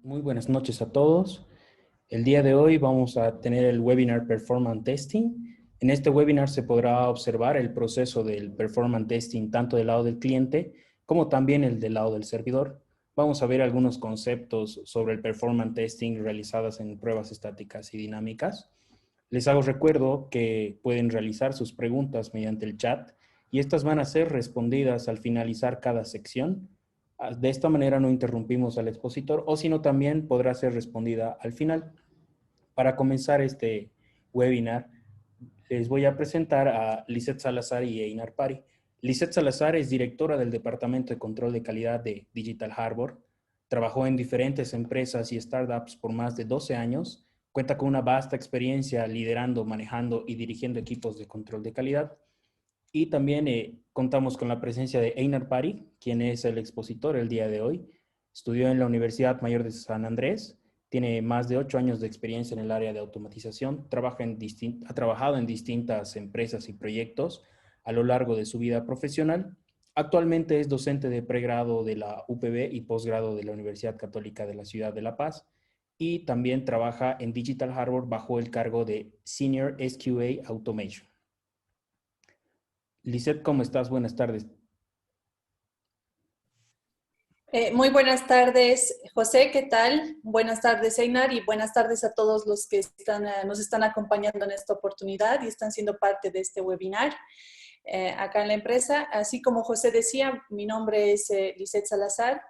Muy buenas noches a todos. El día de hoy vamos a tener el webinar Performance Testing. En este webinar se podrá observar el proceso del Performance Testing tanto del lado del cliente como también el del lado del servidor. Vamos a ver algunos conceptos sobre el Performance Testing realizadas en pruebas estáticas y dinámicas. Les hago recuerdo que pueden realizar sus preguntas mediante el chat y estas van a ser respondidas al finalizar cada sección. De esta manera no interrumpimos al expositor o si no también podrá ser respondida al final. Para comenzar este webinar, les voy a presentar a Lisette Salazar y Einar Pari. Lisette Salazar es directora del Departamento de Control de Calidad de Digital Harbor. Trabajó en diferentes empresas y startups por más de 12 años. Cuenta con una vasta experiencia liderando, manejando y dirigiendo equipos de control de calidad. Y también contamos con la presencia de Einar Pari, quien es el expositor el día de hoy. Estudió en la Universidad Mayor de San Andrés, tiene más de 8 años de experiencia en el área de automatización, ha trabajado en distintas empresas y proyectos a lo largo de su vida profesional. Actualmente es docente de pregrado de la UPB y posgrado de la Universidad Católica de la Ciudad de La Paz y también trabaja en Digital Harbor bajo el cargo de Senior SQA Automation. Lisette, ¿cómo estás? Buenas tardes. Muy buenas tardes, José, ¿qué tal? Buenas tardes, Einar, y buenas tardes a todos los que nos están acompañando en esta oportunidad y están siendo parte de este webinar acá en la empresa. Así como José decía, mi nombre es Lisette Salazar,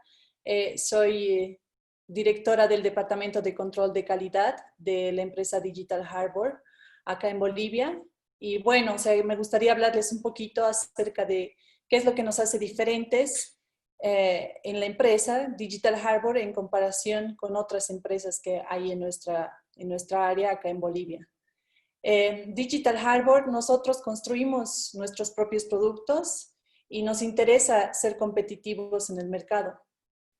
soy directora del Departamento de Control de Calidad de la empresa Digital Harbor acá en Bolivia. Y bueno, me gustaría hablarles un poquito acerca de qué es lo que nos hace diferentes en la empresa Digital Harbor en comparación con otras empresas que hay en nuestra área acá en Bolivia. Digital Harbor, nosotros construimos nuestros propios productos y nos interesa ser competitivos en el mercado.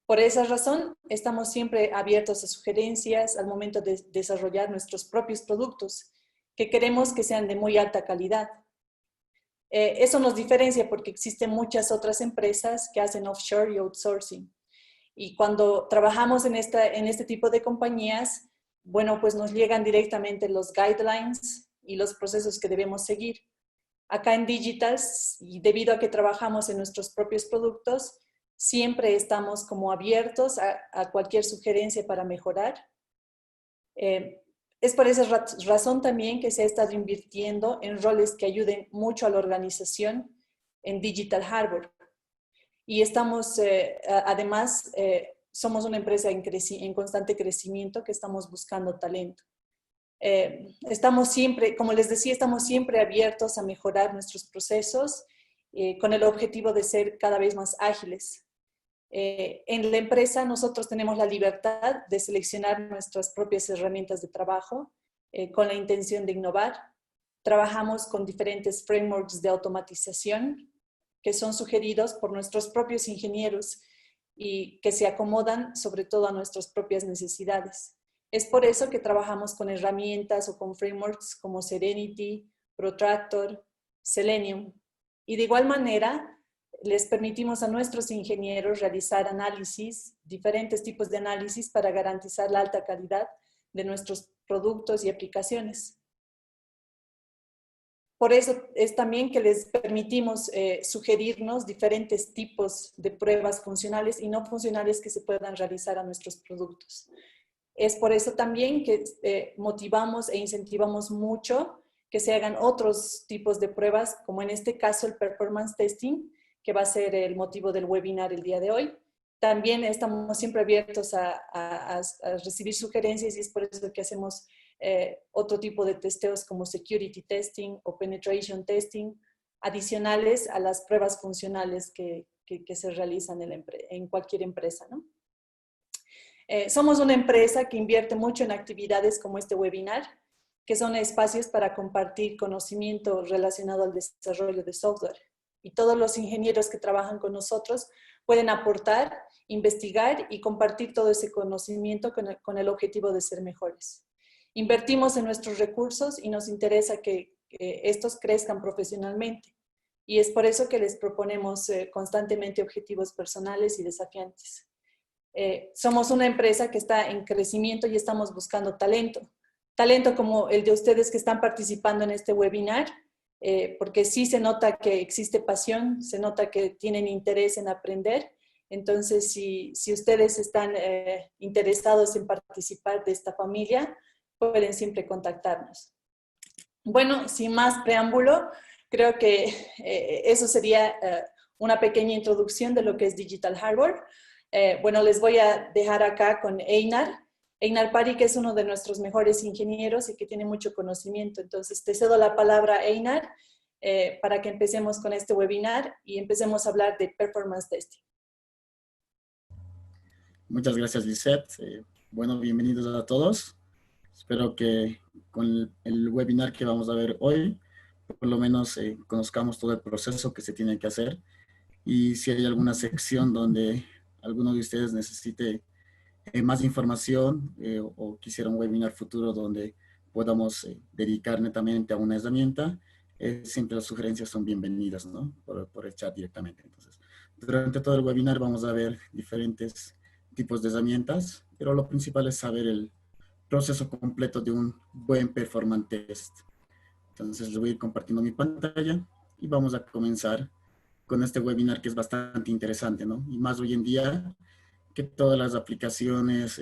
Por esa razón, estamos siempre abiertos a sugerencias al momento de desarrollar nuestros propios productos, que queremos que sean de muy alta calidad. Eso nos diferencia porque existen muchas otras empresas que hacen offshore y outsourcing. Y cuando trabajamos en este tipo de compañías, bueno, pues nos llegan directamente los guidelines y los procesos que debemos seguir. Acá en Digitals, y debido a que trabajamos en nuestros propios productos, siempre estamos como abiertos a cualquier sugerencia para mejorar. Es por esa razón también que se ha estado invirtiendo en roles que ayuden mucho a la organización en Digital Harbor. Y estamos, además, somos una empresa en constante crecimiento que estamos buscando talento. Estamos siempre, como les decía, estamos siempre abiertos a mejorar nuestros procesos con el objetivo de ser cada vez más ágiles. En la empresa nosotros tenemos la libertad de seleccionar nuestras propias herramientas de trabajo con la intención de innovar. Trabajamos con diferentes frameworks de automatización que son sugeridos por nuestros propios ingenieros y que se acomodan sobre todo a nuestras propias necesidades. Es por eso que trabajamos con herramientas o con frameworks como Serenity, Protractor, Selenium. Y de igual manera, les permitimos a nuestros ingenieros realizar análisis, diferentes tipos de análisis para garantizar la alta calidad de nuestros productos y aplicaciones. Por eso es también que les permitimos sugerirnos diferentes tipos de pruebas funcionales y no funcionales que se puedan realizar a nuestros productos. Es por eso también que motivamos e incentivamos mucho que se hagan otros tipos de pruebas, como en este caso el performance testing, que va a ser el motivo del webinar el día de hoy. También estamos siempre abiertos a recibir sugerencias y es por eso que hacemos otro tipo de testeos como security testing o penetration testing, adicionales a las pruebas funcionales que se realizan en cualquier empresa, ¿no? Somos una empresa que invierte mucho en actividades como este webinar, que son espacios para compartir conocimiento relacionado al desarrollo de software. Y todos los ingenieros que trabajan con nosotros pueden aportar, investigar y compartir todo ese conocimiento con el objetivo de ser mejores. Invertimos en nuestros recursos y nos interesa que estos crezcan profesionalmente. Y es por eso que les proponemos constantemente objetivos personales y desafiantes. Somos una empresa que está en crecimiento y estamos buscando talento. Talento como el de ustedes que están participando en este webinar, porque sí se nota que existe pasión, se nota que tienen interés en aprender. Entonces, si ustedes están interesados en participar de esta familia, pueden siempre contactarnos. Bueno, sin más preámbulo, creo que eso sería una pequeña introducción de lo que es Digital Harbor. Bueno, les voy a dejar acá con Einar Pari, que es uno de nuestros mejores ingenieros y que tiene mucho conocimiento. Entonces, te cedo la palabra, Einar, para que empecemos con este webinar y empecemos a hablar de Performance Testing. Muchas gracias, Lisette. Bueno, bienvenidos a todos. Espero que con el webinar que vamos a ver hoy, por lo menos conozcamos todo el proceso que se tiene que hacer. Y si hay alguna sección donde alguno de ustedes necesite más información o quisiera un webinar futuro donde podamos dedicar netamente a una herramienta, siempre las sugerencias son bienvenidas, ¿no? Por el chat directamente. Entonces, durante todo el webinar vamos a ver diferentes tipos de herramientas, pero lo principal es saber el proceso completo de un buen performance test. Entonces les voy a ir compartiendo mi pantalla y vamos a comenzar con este webinar que es bastante interesante, ¿no? Y más hoy en día que todas las aplicaciones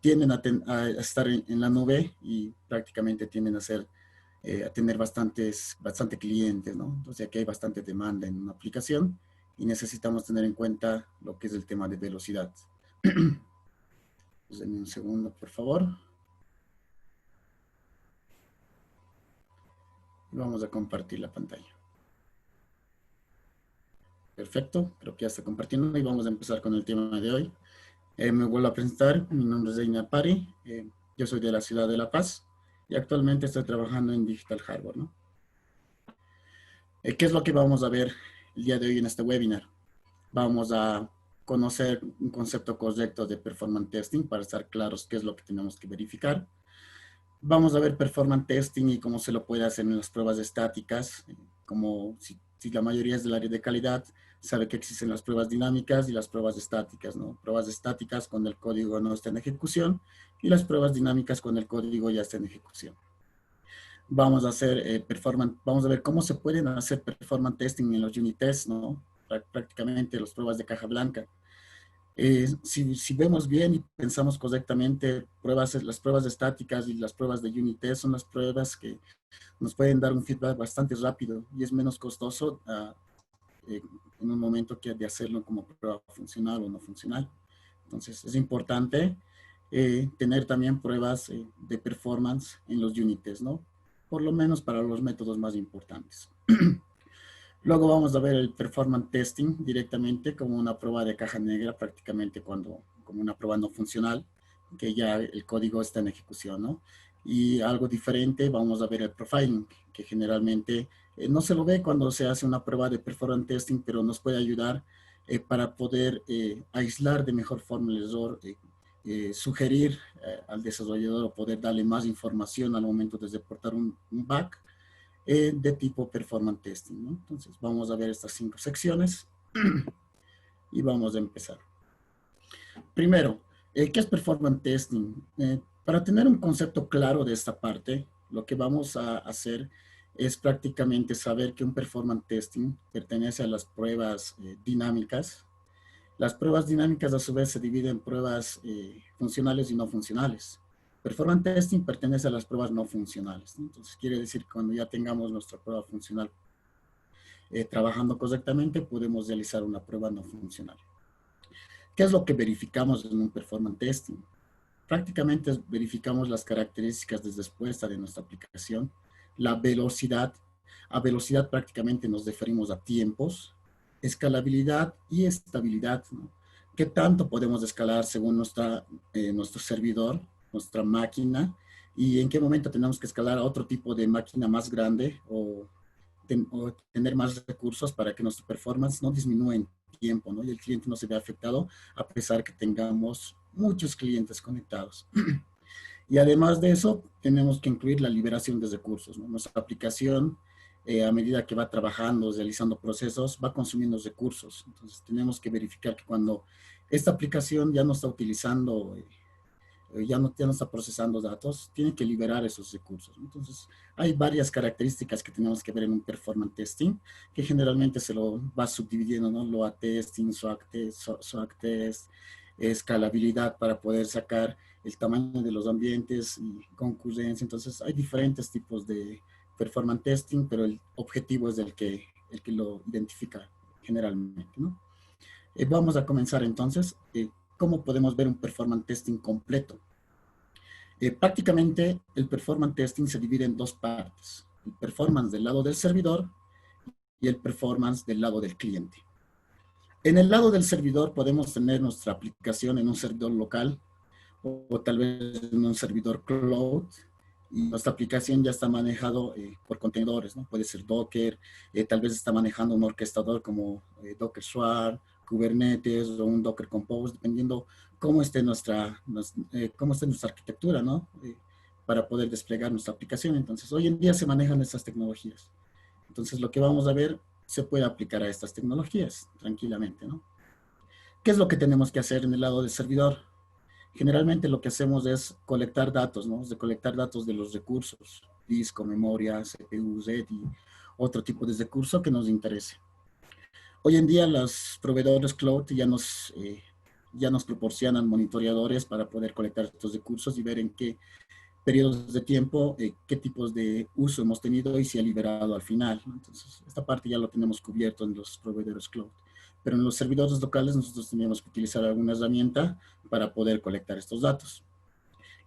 tienden a estar en la nube y prácticamente tienden a tener bastante clientes, ¿no? Entonces aquí hay bastante demanda en una aplicación y necesitamos tener en cuenta lo que es el tema de velocidad. Denme un segundo, por favor. Vamos a compartir la pantalla. Perfecto, creo que ya está compartiendo y vamos a empezar con el tema de hoy. Me vuelvo a presentar, mi nombre es Einar Pari, yo soy de la ciudad de La Paz y actualmente estoy trabajando en Digital Harbor, ¿no? ¿Qué es lo que vamos a ver el día de hoy en este webinar? Vamos a conocer un concepto correcto de performance testing para estar claros qué es lo que tenemos que verificar. Vamos a ver performance testing y cómo se lo puede hacer en las pruebas estáticas, como si la mayoría es del área de calidad, sabe que existen las pruebas dinámicas y las pruebas estáticas, ¿no? Pruebas estáticas cuando el código no está en ejecución y las pruebas dinámicas cuando el código ya está en ejecución. Vamos a hacer vamos a ver cómo se pueden hacer performance testing en los unit tests, ¿no? Prácticamente las pruebas de caja blanca. Si vemos bien y pensamos correctamente, las pruebas estáticas y las pruebas de unit test son las pruebas que nos pueden dar un feedback bastante rápido y es menos costoso en un momento que de hacerlo como prueba funcional o no funcional. Entonces es importante tener también pruebas de performance en los unit tests, ¿no? Por lo menos para los métodos más importantes. Luego vamos a ver el performance testing directamente como una prueba de caja negra, prácticamente como una prueba no funcional, que ya el código está en ejecución, ¿no? Y algo diferente, vamos a ver el profiling, que generalmente no se lo ve cuando se hace una prueba de performance testing, pero nos puede ayudar para poder aislar de mejor forma el error, sugerir al desarrollador o poder darle más información al momento de reportar un bug de tipo performance testing, ¿no? Entonces vamos a ver estas 5 secciones y vamos a empezar. Primero, ¿qué es performance testing? Para tener un concepto claro de esta parte, lo que vamos a hacer es prácticamente saber que un performance testing pertenece a las pruebas dinámicas. Las pruebas dinámicas a su vez se dividen en pruebas funcionales y no funcionales. Performance testing pertenece a las pruebas no funcionales, ¿no? Entonces quiere decir que cuando ya tengamos nuestra prueba funcional trabajando correctamente, podemos realizar una prueba no funcional. ¿Qué es lo que verificamos en un performance testing? Prácticamente verificamos las características de respuesta de nuestra aplicación, la velocidad. A velocidad prácticamente nos referimos a tiempos, escalabilidad y estabilidad, ¿no? ¿Qué tanto podemos escalar según nuestro servidor, nuestra máquina? Y en qué momento tenemos que escalar a otro tipo de máquina más grande o tener más recursos para que nuestra performance no disminuya en tiempo, ¿no? Y el cliente no se vea afectado a pesar que tengamos muchos clientes conectados. Y además de eso, tenemos que incluir la liberación de recursos, ¿no? Nuestra aplicación, a medida que va trabajando, realizando procesos, va consumiendo recursos. Entonces, tenemos que verificar que cuando esta aplicación ya no está utilizando, ya no está procesando datos, tiene que liberar esos recursos. Entonces, hay varias características que tenemos que ver en un performance testing, que generalmente se lo va subdividiendo, ¿no? Load testing, swag test, escalabilidad para poder sacar el tamaño de los ambientes y concurrencia. Entonces, hay diferentes tipos de performance testing, pero el objetivo es el que lo identifica generalmente, ¿no? Vamos a comenzar entonces. ¿Cómo podemos ver un performance testing completo? Prácticamente el performance testing se divide en dos partes. El performance del lado del servidor y el performance del lado del cliente. En el lado del servidor podemos tener nuestra aplicación en un servidor local o tal vez en un servidor cloud, y nuestra aplicación ya está manejado por contenedores, ¿no? Puede ser Docker, tal vez está manejando un orquestador como Docker Swarm, Kubernetes o un Docker Compose, dependiendo cómo esté nuestra arquitectura, ¿no? Para poder desplegar nuestra aplicación. Entonces, hoy en día se manejan estas tecnologías. Entonces, lo que vamos a ver se puede aplicar a estas tecnologías tranquilamente, ¿no? ¿Qué es lo que tenemos que hacer en el lado del servidor? Generalmente lo que hacemos es colectar datos, ¿no? De colectar datos de los recursos, disco, memoria, CPU, Z y otro tipo de recurso que nos interese. Hoy en día los proveedores cloud ya nos proporcionan monitoreadores para poder colectar estos recursos y ver en qué periodos de tiempo, qué tipos de uso hemos tenido y si ha liberado al final, ¿no? Entonces, esta parte ya lo tenemos cubierto en los proveedores cloud. Pero en los servidores locales nosotros teníamos que utilizar alguna herramienta para poder colectar estos datos.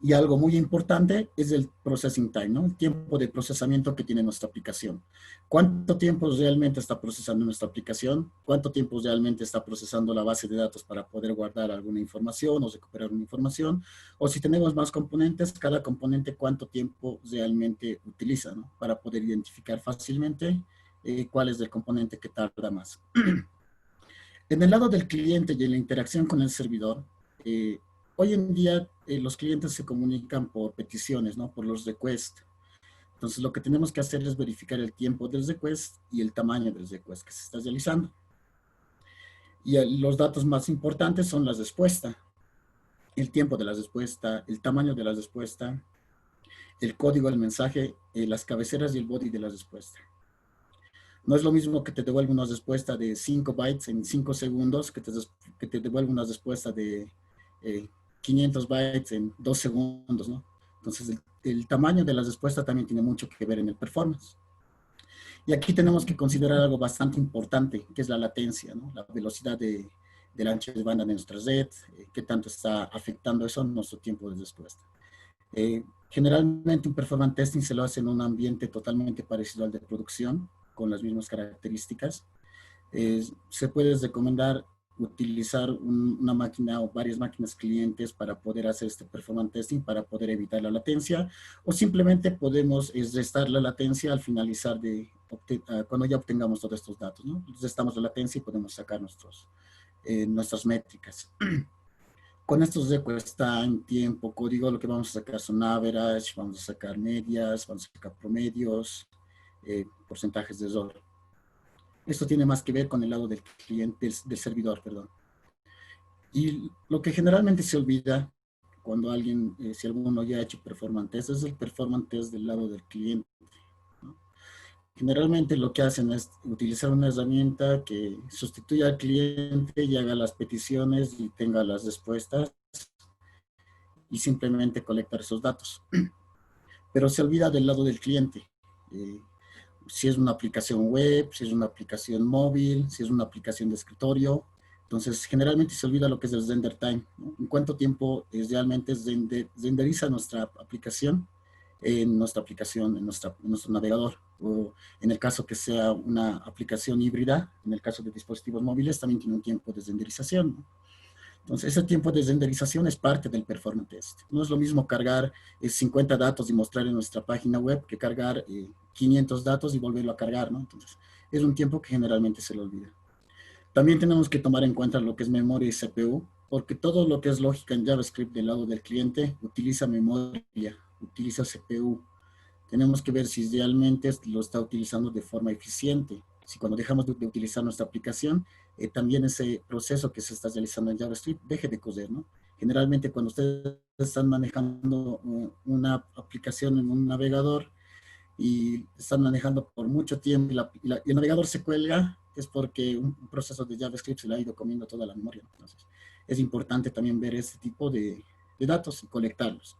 Y algo muy importante es el processing time, ¿no? El tiempo de procesamiento que tiene nuestra aplicación. ¿Cuánto tiempo realmente está procesando nuestra aplicación? ¿Cuánto tiempo realmente está procesando la base de datos para poder guardar alguna información o recuperar una información? O si tenemos más componentes, cada componente cuánto tiempo realmente utiliza, ¿no? Para poder identificar fácilmente cuál es el componente que tarda más. En el lado del cliente y en la interacción con el servidor, hoy en día los clientes se comunican por peticiones, ¿no? Por los requests. Entonces lo que tenemos que hacer es verificar el tiempo del request y el tamaño del request que se está realizando. Y los datos más importantes son la respuesta, el tiempo de la respuesta, el tamaño de la respuesta, el código del mensaje, las cabeceras y el body de la respuesta. No es lo mismo que te devuelva una respuesta de 5 bytes en 5 segundos que te devuelva una respuesta de 500 bytes en 2 segundos, ¿no? Entonces, el tamaño de la respuesta también tiene mucho que ver en el performance. Y aquí tenemos que considerar algo bastante importante, que es la latencia, ¿no? La velocidad del ancho de banda de nuestra red, qué tanto está afectando eso en nuestro tiempo de respuesta. Generalmente un performance testing se lo hace en un ambiente totalmente parecido al de producción, con las mismas características. Se puede recomendar utilizar una máquina o varias máquinas clientes para poder hacer este performance testing, para poder evitar la latencia, o simplemente podemos restar la latencia al finalizar cuando ya obtengamos todos estos datos, ¿no? Restamos la latencia y podemos sacar nuestras métricas. Con estos request time, tiempo, código, lo que vamos a sacar son average, vamos a sacar medias, vamos a sacar promedios, porcentajes de error. Esto tiene más que ver con el lado del cliente, del servidor, perdón. Y lo que generalmente se olvida cuando si alguno ya ha hecho performance test, es el performance test del lado del cliente, ¿no? Generalmente lo que hacen es utilizar una herramienta que sustituya al cliente y haga las peticiones y tenga las respuestas y simplemente colectar esos datos. Pero se olvida del lado del cliente. Si es una aplicación web, si es una aplicación móvil, si es una aplicación de escritorio. Entonces, generalmente se olvida lo que es el render time, ¿no? En cuánto tiempo realmente renderiza nuestra aplicación en nuestro navegador. O en el caso que sea una aplicación híbrida, en el caso de dispositivos móviles, también tiene un tiempo de renderización, ¿no? Entonces, ese tiempo de renderización es parte del performance test. No es lo mismo cargar 50 datos y mostrar en nuestra página web que cargar 500 datos y volverlo a cargar, ¿no? Entonces, es un tiempo que generalmente se le olvida. También tenemos que tomar en cuenta lo que es memoria y CPU, porque todo lo que es lógica en JavaScript del lado del cliente utiliza memoria, utiliza CPU. Tenemos que ver si realmente lo está utilizando de forma eficiente. Si cuando dejamos de utilizar nuestra aplicación, también ese proceso que se está realizando en JavaScript deje de correr, ¿no? Generalmente cuando ustedes están manejando una aplicación en un navegador y están manejando por mucho tiempo y el navegador se cuelga, es porque un proceso de JavaScript se le ha ido comiendo toda la memoria. Entonces, es importante también ver este tipo de datos y colectarlos,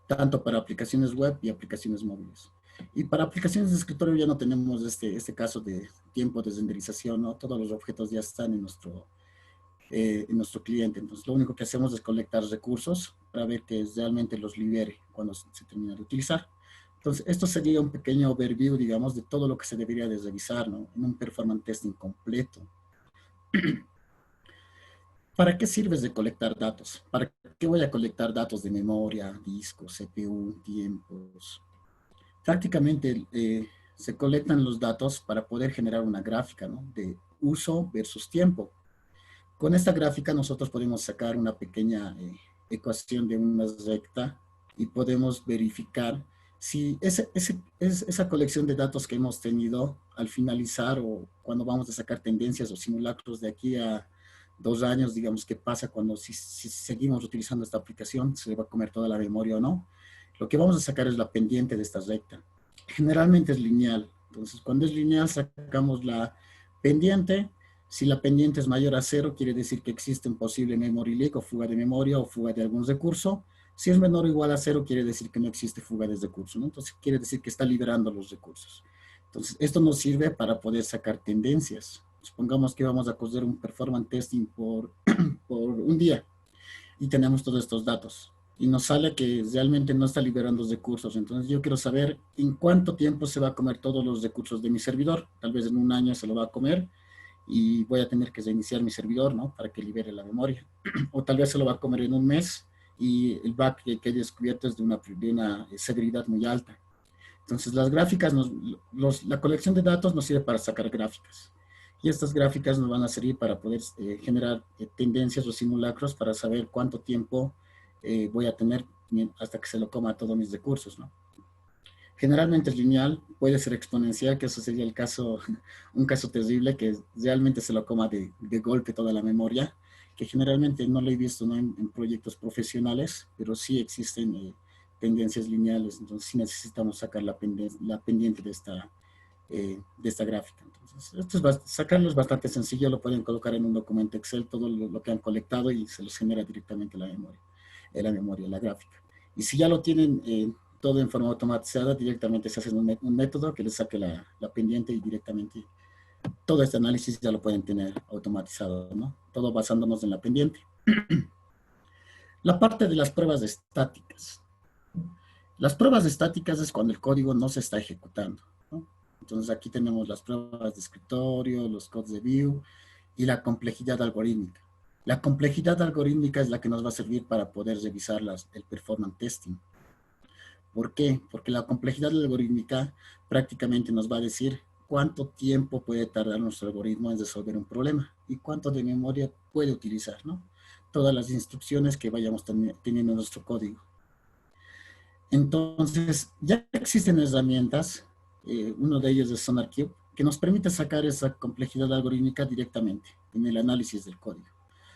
tanto para aplicaciones web y aplicaciones móviles. Y para aplicaciones de escritorio ya no tenemos este caso de tiempo de renderización, ¿no? Todos los objetos ya están en nuestro cliente. Entonces, lo único que hacemos es colectar recursos para ver que realmente los libere cuando se termina de utilizar. Entonces, esto sería un pequeño overview, digamos, de todo lo que se debería de revisar, ¿no? En un performance testing completo. ¿Para qué sirves de colectar datos? ¿Para qué voy a colectar datos de memoria, disco, CPU, tiempos? Prácticamente se colectan los datos para poder generar una gráfica, ¿no? De uso versus tiempo. Con esta gráfica nosotros podemos sacar una pequeña ecuación de una recta y podemos verificar si esa colección de datos que hemos tenido al finalizar o cuando vamos a sacar tendencias o simulacros de aquí a 2 años, digamos, qué pasa cuando si seguimos utilizando esta aplicación, se le va a comer toda la memoria o no. Lo que vamos a sacar es la pendiente de esta recta. Generalmente es lineal. Entonces, cuando es lineal, sacamos la pendiente. Si la pendiente es mayor a 0, quiere decir que existe un posible memory leak o fuga de memoria o fuga de algún recurso. Si es menor o igual a 0, quiere decir que no existe fuga de recurso, ¿no? Entonces, quiere decir que está liberando los recursos. Entonces, esto nos sirve para poder sacar tendencias. Supongamos que vamos a hacer un performance testing por un día y tenemos todos estos datos. Y nos sale que realmente no está liberando recursos. Entonces yo quiero saber en cuánto tiempo se va a comer todos los recursos de mi servidor. Tal vez en un año se lo va a comer y voy a tener que reiniciar mi servidor, ¿no? Para que libere la memoria. O tal vez se lo va a comer en un mes y el bug que he descubierto es de una severidad muy alta. Entonces las gráficas, la colección de datos nos sirve para sacar gráficas. Y estas gráficas nos van a servir para poder generar tendencias o simulacros para saber cuánto tiempo voy a tener hasta que se lo coma todos mis recursos, ¿no? Generalmente es lineal, puede ser exponencial, que eso sería el caso, un caso terrible, que realmente se lo coma de golpe toda la memoria, que generalmente no lo he visto, ¿no? en proyectos profesionales, pero sí existen tendencias lineales, entonces sí necesitamos sacar la pendiente de esta gráfica. Entonces, sacarlo es bastante sencillo, lo pueden colocar en un documento Excel, todo lo que han colectado y se los genera directamente la memoria, la gráfica. Y si ya lo tienen todo en forma automatizada, directamente se hace un método que les saque la pendiente y directamente todo este análisis ya lo pueden tener automatizado, ¿no? Todo basándonos en la pendiente. La parte de las pruebas estáticas. Las pruebas estáticas es cuando el código no se está ejecutando, ¿no? Entonces aquí tenemos las pruebas de escritorio, los codes de view y la complejidad algorítmica. La complejidad algorítmica es la que nos va a servir para poder revisar el performance testing. ¿Por qué? Porque la complejidad algorítmica prácticamente nos va a decir cuánto tiempo puede tardar nuestro algoritmo en resolver un problema y cuánto de memoria puede utilizar, ¿no? Todas las instrucciones que vayamos teniendo en nuestro código. Entonces, ya existen herramientas, uno de ellos es SonarQube, que nos permite sacar esa complejidad algorítmica directamente en el análisis del código.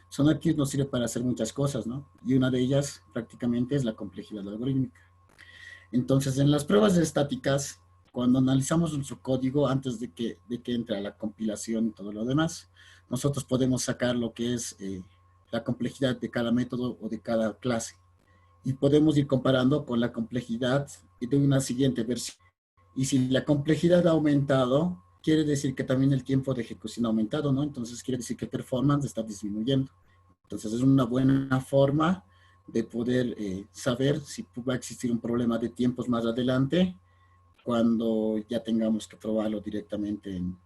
SonarQube nos sirve para hacer muchas cosas, ¿no? Y una de ellas prácticamente es la complejidad algorítmica. Entonces, en las pruebas estáticas, cuando analizamos nuestro código antes de que entre a la compilación y todo lo demás, nosotros podemos sacar lo que es la complejidad de cada método o de cada clase. Y podemos ir comparando con la complejidad de una siguiente versión. Y si la complejidad ha aumentado, quiere decir que también el tiempo de ejecución ha aumentado, ¿no? Entonces quiere decir que el performance está disminuyendo. Entonces es una buena forma de poder saber si va a existir un problema de tiempos más adelante cuando ya tengamos que probarlo directamente en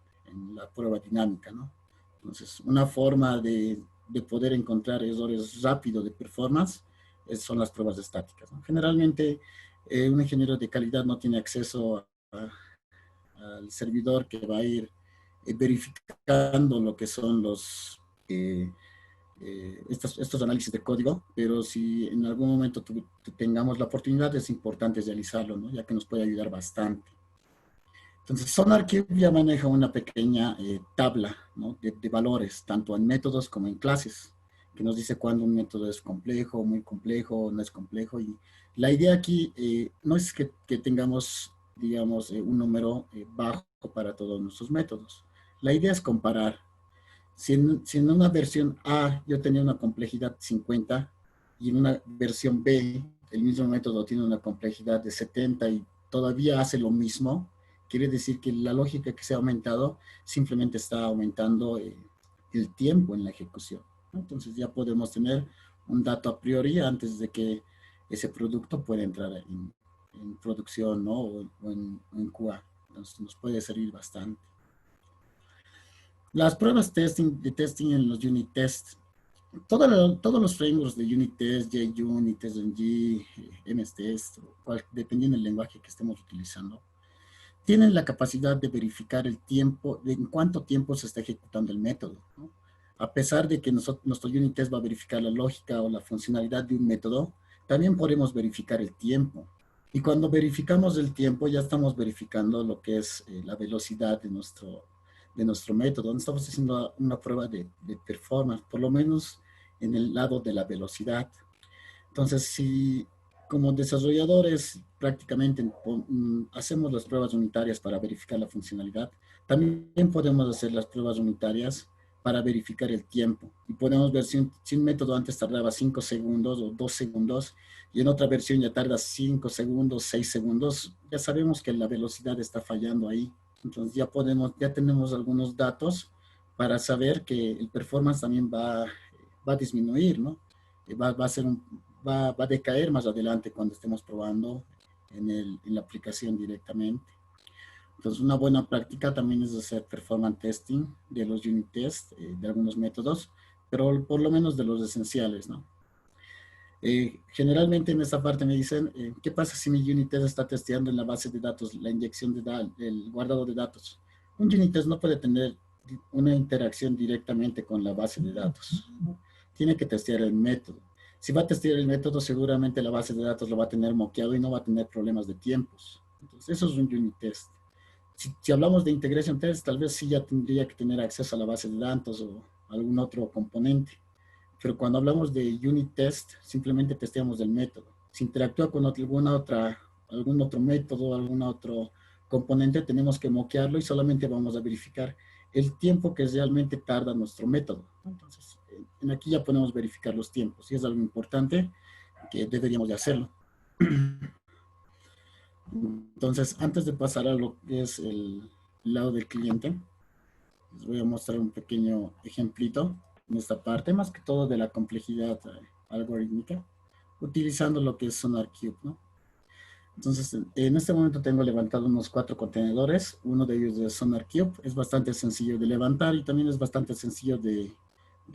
la prueba dinámica, ¿no? Entonces, una forma de poder encontrar errores rápidos de performance son las pruebas estáticas, ¿no? Generalmente, un ingeniero de calidad no tiene acceso al servidor que va a ir verificando lo que son estos análisis de código, pero si en algún momento tengamos la oportunidad, es importante realizarlo, ¿no? Ya que nos puede ayudar bastante. Entonces, SonarQube ya maneja una pequeña tabla, ¿no?, de valores, tanto en métodos como en clases, que nos dice cuándo un método es complejo, muy complejo, no es complejo. Y la idea aquí no es que tengamos, digamos, un número bajo para todos nuestros métodos. La idea es comparar. Si en una versión A yo tenía una complejidad 50 y en una versión B el mismo método tiene una complejidad de 70 y todavía hace lo mismo, quiere decir que la lógica que se ha aumentado simplemente está aumentando el tiempo en la ejecución, ¿no? Entonces ya podemos tener un dato a priori antes de que ese producto pueda entrar en producción, ¿no?, o en QA. Entonces nos puede servir bastante. Las pruebas de testing en los unit tests. Todos los frameworks de unit test, JUnit, TestNG, MSTest, dependiendo del lenguaje que estemos utilizando, tienen la capacidad de verificar el tiempo, de en cuánto tiempo se está ejecutando el método, ¿no? A pesar de que nuestro unit test va a verificar la lógica o la funcionalidad de un método, también podemos verificar el tiempo. Y cuando verificamos el tiempo, ya estamos verificando lo que es la velocidad de nuestro método. Estamos haciendo una prueba de performance, por lo menos en el lado de la velocidad. Entonces, si como desarrolladores prácticamente hacemos las pruebas unitarias para verificar la funcionalidad, también podemos hacer las pruebas unitarias para verificar el tiempo. Y podemos ver si un método antes tardaba 5 segundos o 2 segundos y en otra versión ya tarda 5 segundos, 6 segundos, ya sabemos que la velocidad está fallando ahí. Entonces ya tenemos algunos datos para saber que el performance también va a disminuir, ¿no? Va a decaer más adelante cuando estemos probando en la aplicación directamente. Entonces, una buena práctica también es hacer performance testing de los unit tests, de algunos métodos, pero por lo menos de los esenciales, ¿no? Generalmente en esta parte me dicen, ¿qué pasa si mi unit test está testeando en la base de datos, la inyección de datos, el guardado de datos? Un unit test no puede tener una interacción directamente con la base de datos. Tiene que testear el método. Si va a testear el método, seguramente la base de datos lo va a tener moqueado y no va a tener problemas de tiempos. Entonces, eso es un unit test. Si hablamos de integration test, tal vez sí ya tendría que tener acceso a la base de datos o algún otro componente. Pero cuando hablamos de unit test, simplemente testeamos el método. Si interactúa con algún otro método, algún otro componente, tenemos que moquearlo y solamente vamos a verificar el tiempo que realmente tarda nuestro método. Entonces, en aquí ya podemos verificar los tiempos y es algo importante que deberíamos de hacerlo. Entonces, antes de pasar a lo que es el lado del cliente, les voy a mostrar un pequeño ejemplito en esta parte, más que todo de la complejidad algorítmica, utilizando lo que es SonarQube, ¿no? Entonces, en este momento tengo levantado unos 4 contenedores. Uno de ellos es SonarQube. Es bastante sencillo de levantar y también es bastante sencillo de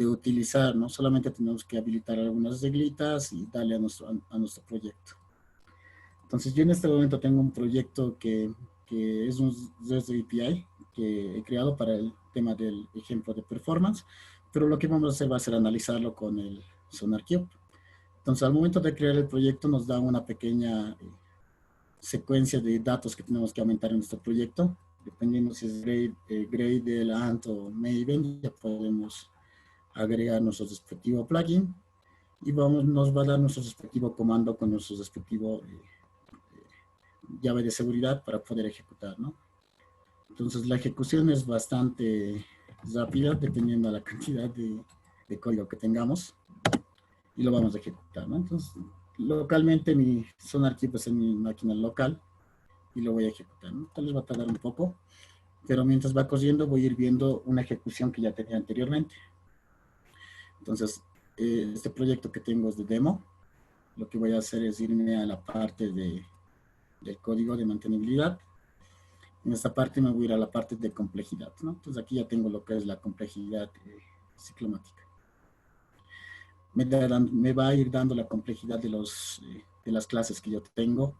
utilizar, ¿no? Solamente tenemos que habilitar algunas reglitas y darle a nuestro proyecto. Entonces, yo en este momento tengo un proyecto que es un REST API que he creado para el tema del ejemplo de performance, pero lo que vamos a hacer va a ser analizarlo con el SonarQube. Entonces, al momento de crear el proyecto nos da una pequeña secuencia de datos que tenemos que aumentar en nuestro proyecto. Dependiendo si es Gradle, Ant o Maven, ya podemos agregar nuestro respectivo plugin y nos va a dar nuestro respectivo comando con nuestro respectivo llave de seguridad para poder ejecutar, ¿no? Entonces la ejecución es bastante rápida dependiendo de la cantidad de código que tengamos y lo vamos a ejecutar, ¿no? Entonces localmente mi SonarQube es en mi máquina local y lo voy a ejecutar, ¿no? Tal vez va a tardar un poco, pero mientras va corriendo voy a ir viendo una ejecución que ya tenía anteriormente. Entonces, este proyecto que tengo es de demo. Lo que voy a hacer es irme a la parte del código de mantenibilidad. En esta parte me voy a ir a la parte de complejidad, ¿no? Entonces aquí ya tengo lo que es la complejidad ciclomática. Me va a ir dando la complejidad de las clases que yo tengo.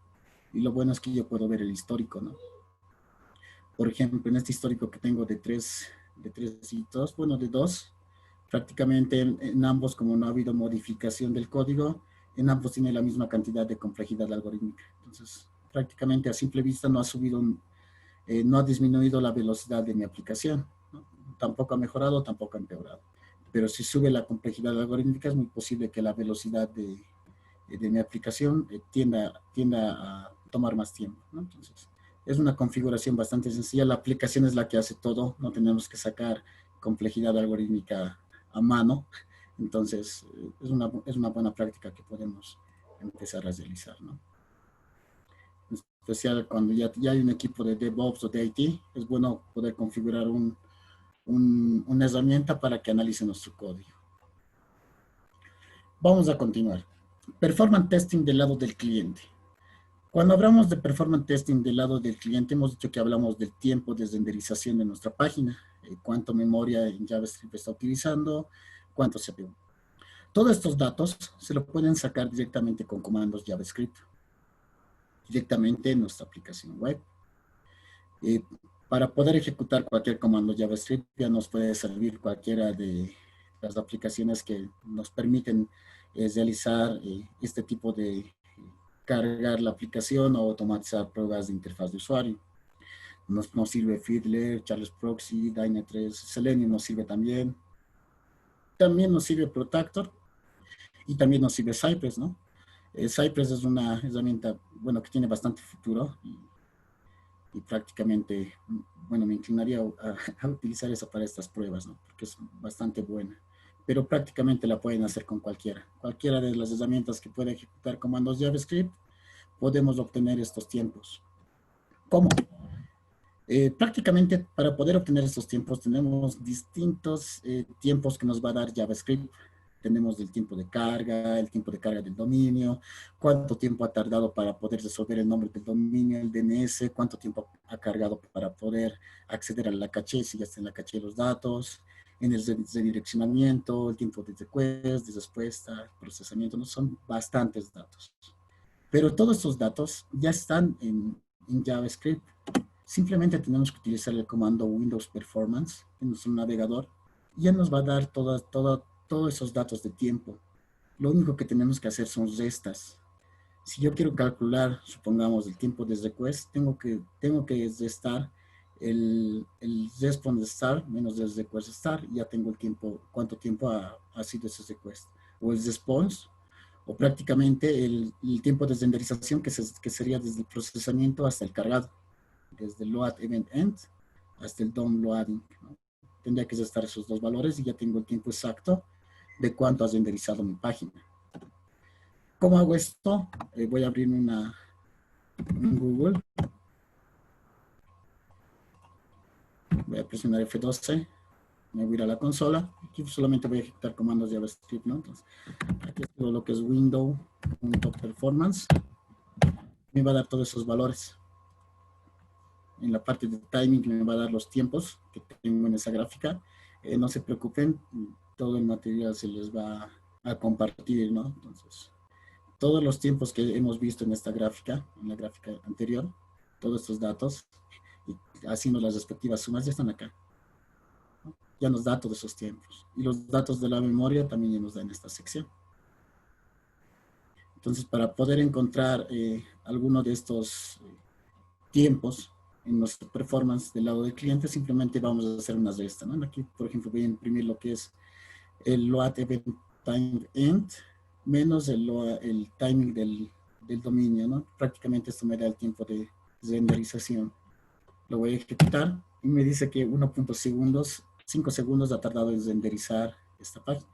Y lo bueno es que yo puedo ver el histórico, ¿no? Por ejemplo, en este histórico que tengo de tres hitos, bueno, de 2, prácticamente en ambos, como no ha habido modificación del código, en ambos tiene la misma cantidad de complejidad algorítmica. Entonces, prácticamente a simple vista no ha subido no ha disminuido la velocidad de mi aplicación, ¿no? Tampoco ha mejorado, tampoco ha empeorado. Pero si sube la complejidad algorítmica, es muy posible que la velocidad de mi aplicación tienda a tomar más tiempo, ¿no? Entonces, es una configuración bastante sencilla. La aplicación es la que hace todo. No tenemos que sacar complejidad algorítmica a mano. Entonces, es una buena práctica que podemos empezar a realizar, ¿no? En especial cuando ya hay un equipo de DevOps o de IT, es bueno poder configurar una herramienta para que analice nuestro código. Vamos a continuar. Performance testing del lado del cliente. Cuando hablamos de performance testing del lado del cliente, hemos dicho que hablamos del tiempo de renderización de nuestra página, cuánto memoria en JavaScript está utilizando, cuánto CPU. Todos estos datos se lo pueden sacar directamente con comandos JavaScript, directamente en nuestra aplicación web. Para poder ejecutar cualquier comando JavaScript, ya nos puede servir cualquiera de las aplicaciones que nos permiten realizar este tipo de cargar la aplicación o automatizar pruebas de interfaz de usuario. Nos sirve Fiddler, Charles Proxy, Dyna3, Selenium nos sirve también. También nos sirve Protector y también nos sirve Cypress, ¿no? Cypress es una herramienta, bueno, que tiene bastante futuro y prácticamente, bueno, me inclinaría a utilizar eso para estas pruebas, ¿no? Porque es bastante buena. Pero prácticamente la pueden hacer con cualquiera. Cualquiera de las herramientas que pueda ejecutar comandos JavaScript, podemos obtener estos tiempos. ¿Cómo? Prácticamente para poder obtener estos tiempos tenemos distintos tiempos que nos va a dar JavaScript. Tenemos el tiempo de carga, el tiempo de carga del dominio, cuánto tiempo ha tardado para poder resolver el nombre del dominio, el DNS, cuánto tiempo ha cargado para poder acceder a la caché, si ya está en la caché los datos, en el redireccionamiento, el tiempo de request, de respuesta, procesamiento, ¿no? Son bastantes datos. Pero todos estos datos ya están en JavaScript. Simplemente tenemos que utilizar el comando Windows Performance en nuestro navegador y ya nos va a dar todos esos datos de tiempo. Lo único que tenemos que hacer son restas. Si yo quiero calcular, supongamos, el tiempo de request, tengo que restar el response start menos el request start y ya tengo el tiempo, cuánto tiempo ha sido ese request. O el response, o prácticamente el tiempo de renderización que sería desde el procesamiento hasta el cargado. Desde el load event end hasta el done loading, ¿no? Tendría que restar esos dos valores y ya tengo el tiempo exacto de cuánto has renderizado mi página. ¿Cómo hago esto? Voy a abrir en Google. Voy a presionar F12. Me voy a ir a la consola. Aquí solamente voy a ejecutar comandos de JavaScript, ¿no? Entonces, aquí tengo lo que es window.performance. Me va a dar todos esos valores. En la parte de timing me va a dar los tiempos que tengo en esa gráfica. No se preocupen, todo el material se les va a compartir, ¿no? Entonces, todos los tiempos que hemos visto en esta gráfica, en la gráfica anterior, todos estos datos, y haciendo las respectivas sumas, ya están acá, ¿no? Ya nos da todos esos tiempos. Y los datos de la memoria también ya nos da en esta sección. Entonces, para poder encontrar alguno de estos tiempos en nuestra performance del lado del cliente, simplemente vamos a hacer una resta, ¿no? Aquí, por ejemplo, voy a imprimir lo que es el load event time end menos el timing del dominio, ¿no? Prácticamente esto me da el tiempo de renderización. Lo voy a ejecutar y me dice que 1.5 segundos, 5 segundos ha tardado en renderizar esta página.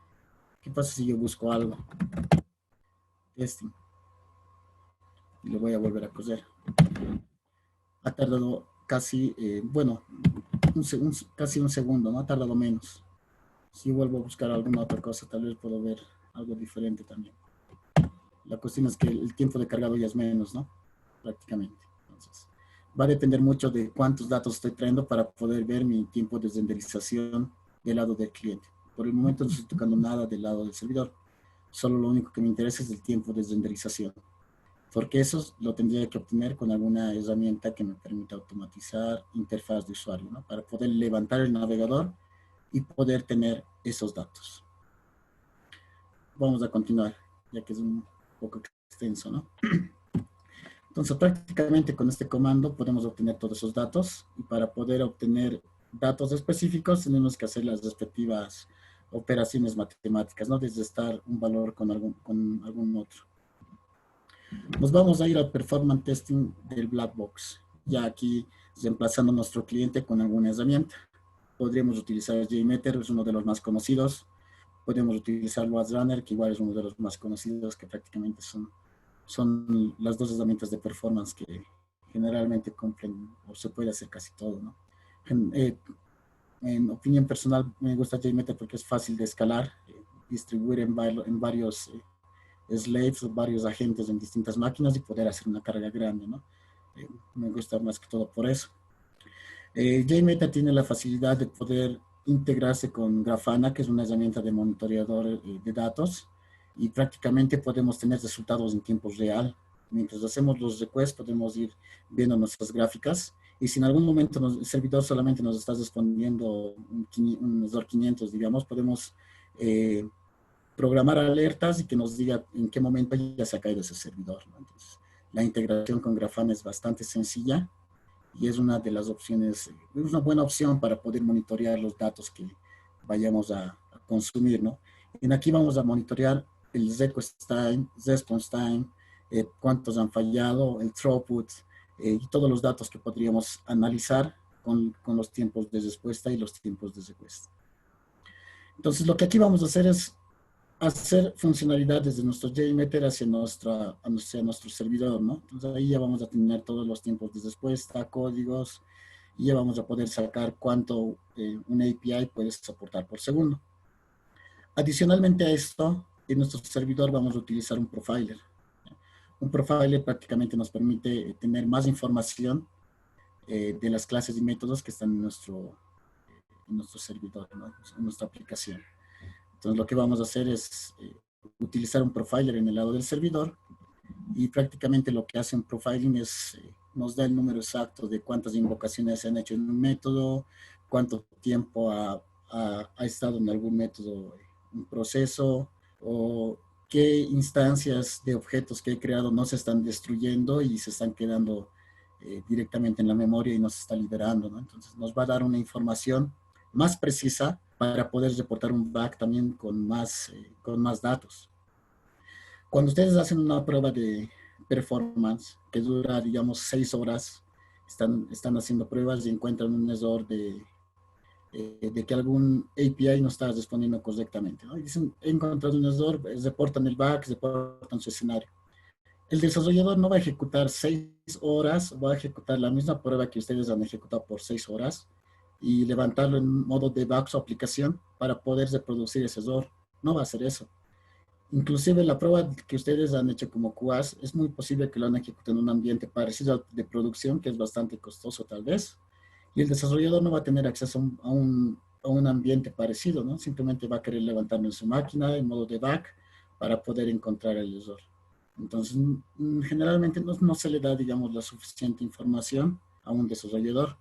¿Qué pasa si yo busco algo? Testing. Y lo voy a volver a coser. Ha tardado casi, bueno, casi un segundo, ¿no? Ha tardado menos. Si vuelvo a buscar alguna otra cosa, tal vez puedo ver algo diferente también. La cuestión es que el tiempo de cargado ya es menos, ¿no? Prácticamente. Entonces, va a depender mucho de cuántos datos estoy trayendo para poder ver mi tiempo de renderización del lado del cliente. Por el momento no estoy tocando nada del lado del servidor. Solo lo único que me interesa es el tiempo de renderización. Porque eso lo tendría que obtener con alguna herramienta que me permita automatizar interfaz de usuario, ¿no? Para poder levantar el navegador y poder tener esos datos. Vamos a continuar, ya que es un poco extenso, ¿no? Entonces, prácticamente con este comando podemos obtener todos esos datos y para poder obtener datos específicos tenemos que hacer las respectivas operaciones matemáticas, ¿no? Desde estar un valor con algún otro. Nos vamos a ir al performance testing del black box, ya aquí reemplazando a nuestro cliente con alguna herramienta. Podríamos utilizar JMeter, es uno de los más conocidos. Podemos utilizar LoadRunner, que igual es uno de los más conocidos, que prácticamente son las dos herramientas de performance que generalmente cumplen o se puede hacer casi todo, ¿no? En opinión personal, me gusta JMeter porque es fácil de escalar, distribuir en varios slaves o varios agentes en distintas máquinas y poder hacer una carga grande, ¿no? Me gusta más que todo por eso. JMeter tiene la facilidad de poder integrarse con Grafana, que es una herramienta de monitoreador de datos, y prácticamente podemos tener resultados en tiempo real. Mientras hacemos los requests, podemos ir viendo nuestras gráficas, y si en algún momento el servidor solamente nos está respondiendo un error 500, digamos, podemos programar alertas y que nos diga en qué momento ya se ha caído ese servidor, ¿no? Entonces, la integración con Grafana es bastante sencilla y es una de las opciones, es una buena opción para poder monitorear los datos que vayamos a consumir, ¿no? En aquí vamos a monitorear el request time, response time, cuántos han fallado, el throughput y todos los datos que podríamos analizar con los tiempos de respuesta y los tiempos de request. Entonces, lo que aquí vamos a hacer es hacer funcionalidades de nuestro JMeter hacia nuestro servidor, ¿no? Entonces ahí ya vamos a tener todos los tiempos de respuesta, códigos, y ya vamos a poder sacar cuánto una API puede soportar por segundo. Adicionalmente a esto, en nuestro servidor vamos a utilizar un profiler. Un profiler prácticamente nos permite tener más información de las clases y métodos que están en nuestro servidor, ¿no? En nuestra aplicación. Entonces lo que vamos a hacer es utilizar un profiler en el lado del servidor y prácticamente lo que hace un profiling es nos da el número exacto de cuántas invocaciones se han hecho en un método, cuánto tiempo ha estado en algún método un proceso o qué instancias de objetos que he creado no se están destruyendo y se están quedando directamente en la memoria y nos está liberando, ¿no? Entonces nos va a dar una información más precisa para poder reportar un bug también con más datos. Cuando ustedes hacen una prueba de performance que dura, digamos, 6 horas, están haciendo pruebas y encuentran un error de que algún API no está respondiendo correctamente, ¿no? Y dicen, he encontrado un error, reportan el bug, reportan su escenario. El desarrollador no va a ejecutar 6 horas, va a ejecutar la misma prueba que ustedes han ejecutado por 6 horas y levantarlo en modo debug su aplicación para poder reproducir ese error. No va a hacer eso. Inclusive la prueba que ustedes han hecho como QAs es muy posible que lo han ejecutado en un ambiente parecido al de producción, que es bastante costoso tal vez, y el desarrollador no va a tener acceso a un ambiente parecido, ¿no? Simplemente va a querer levantarlo en su máquina en modo debug para poder encontrar el error. Entonces, generalmente no se le da, digamos, la suficiente información a un desarrollador.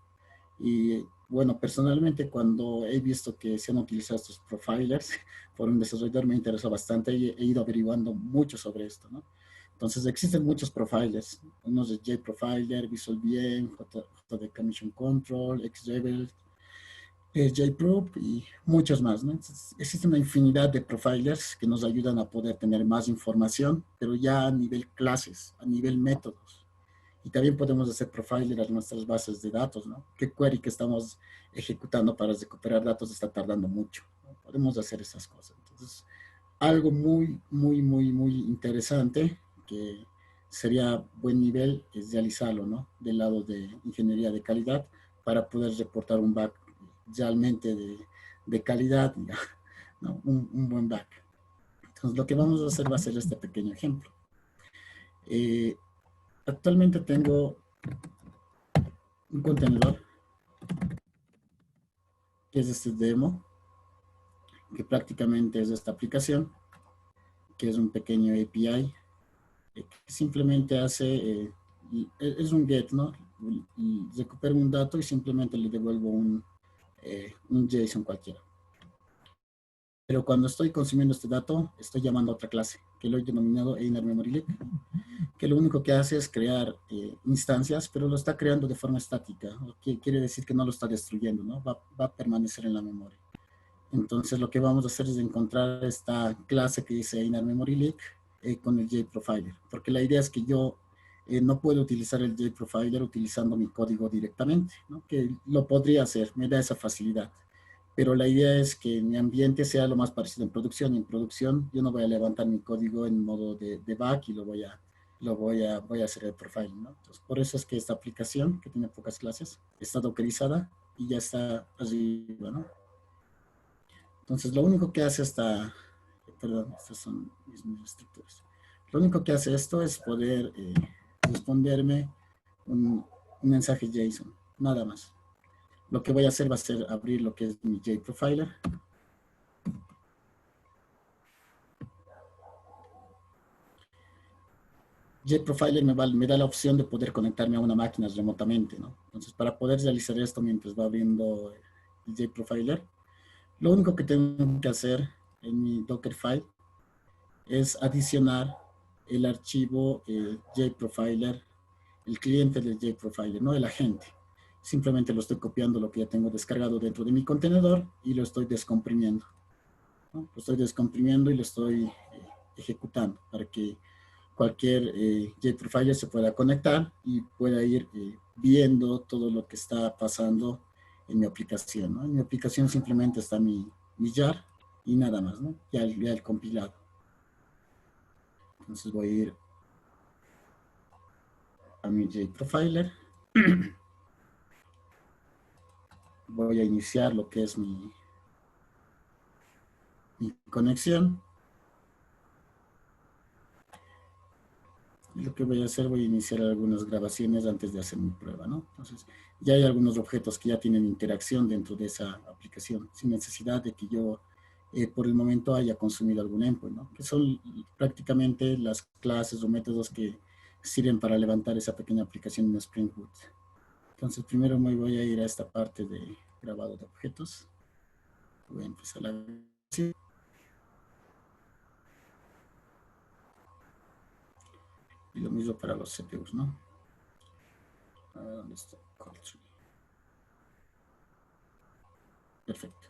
Y bueno, personalmente cuando he visto que se han utilizado estos profilers por un desarrollador me interesó bastante y he ido averiguando mucho sobre esto, ¿no? Entonces existen muchos profilers, unos de JProfiler, VisualVM, JDK Mission Control, XRebel, JProof y muchos más, ¿no? Entonces, existe una infinidad de profilers que nos ayudan a poder tener más información, pero ya a nivel clases, a nivel métodos. Y también podemos hacer profiler a nuestras bases de datos, ¿no? ¿Qué query que estamos ejecutando para recuperar datos está tardando mucho, ¿no? Podemos hacer esas cosas. Entonces, algo muy interesante que sería buen nivel es realizarlo, ¿no? Del lado de ingeniería de calidad para poder reportar un bug realmente de calidad, ¿no? Un buen bug. Entonces, lo que vamos a hacer va a ser este pequeño ejemplo. Actualmente tengo un contenedor que es este demo, que prácticamente es esta aplicación, que es un pequeño API, que simplemente hace, es un get, ¿no? Recupero un dato y simplemente le devuelvo un JSON cualquiera. pero cuando estoy consumiendo este dato, estoy llamando a otra clase, que lo he denominado Einar Memory Link, que lo único que hace es crear instancias, pero lo está creando de forma estática, que quiere decir que no lo está destruyendo, ¿no? Va a permanecer en la memoria. Entonces lo que vamos a hacer es encontrar esta clase que dice Einar Memory Link con el JProfiler, porque la idea es que yo no puedo utilizar el JProfiler utilizando mi código directamente, ¿no? Que lo podría hacer, me da esa facilidad. Pero la idea es que mi ambiente sea lo más parecido en producción. En producción yo no voy a levantar mi código en modo de debug y voy a hacer el profiling, ¿no? Entonces, por eso es que esta aplicación, que tiene pocas clases, está dockerizada y ya está arriba, ¿no? Entonces, lo único que hace perdón, estas son mis estructuras. Lo único que hace esto es poder responderme un mensaje JSON, nada más. Lo que voy a hacer va a ser abrir lo que es mi JProfiler. JProfiler me da la opción de poder conectarme a una máquina remotamente, ¿no? Entonces, para poder realizar esto mientras va abriendo el JProfiler, lo único que tengo que hacer en mi Dockerfile es adicionar el archivo JProfiler, el cliente del JProfiler, no el agente. Simplemente lo estoy copiando lo que ya tengo descargado dentro de mi contenedor y lo estoy descomprimiendo, ¿no? Lo estoy descomprimiendo y lo estoy ejecutando para que cualquier JProfiler se pueda conectar y pueda ir viendo todo lo que está pasando en mi aplicación, ¿no? En mi aplicación simplemente está mi jar y nada más, ¿no? Ya el compilado. Entonces voy a ir a mi JProfiler. Voy a iniciar lo que es mi conexión. Y lo que voy a hacer, voy a iniciar algunas grabaciones antes de hacer mi prueba, ¿no? Entonces, ya hay algunos objetos que ya tienen interacción dentro de esa aplicación, sin necesidad de que yo, por el momento, haya consumido algún endpoint, ¿no? Que son prácticamente las clases o métodos que sirven para levantar esa pequeña aplicación en Spring Boot. Entonces, primero me voy a ir a esta parte de grabado de objetos. Voy a empezar la grabación. Y lo mismo para los CPUs, ¿no? ¿Dónde está? Perfecto.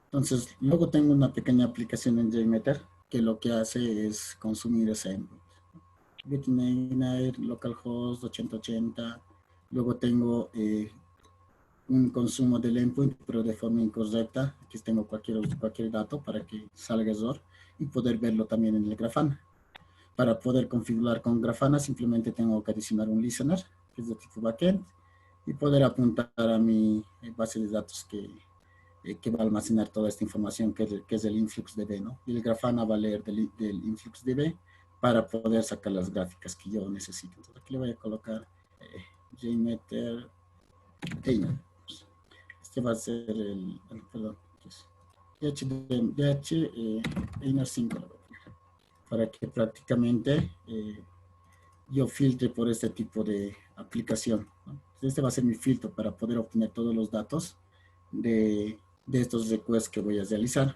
Entonces, luego tengo una pequeña aplicación en JMeter que lo que hace es consumir ese input. Bitmain, localhost 8080. Luego tengo un consumo del input, pero de forma incorrecta. Aquí tengo cualquier dato para que salga error y poder verlo también en el Grafana. Para poder configurar con Grafana simplemente tengo que adicionar un listener, que es de tipo backend, y poder apuntar a mi base de datos que va a almacenar toda esta información, que es el InfluxDB, ¿no? Y el Grafana va a leer del InfluxDB para poder sacar las gráficas que yo necesito. Entonces aquí le voy a colocar JMeter Einar. Este va a ser perdón, DH Einar 5, para que prácticamente yo filtre por este tipo de aplicación, ¿no? Este va a ser mi filtro para poder obtener todos los datos de estos requests que voy a realizar.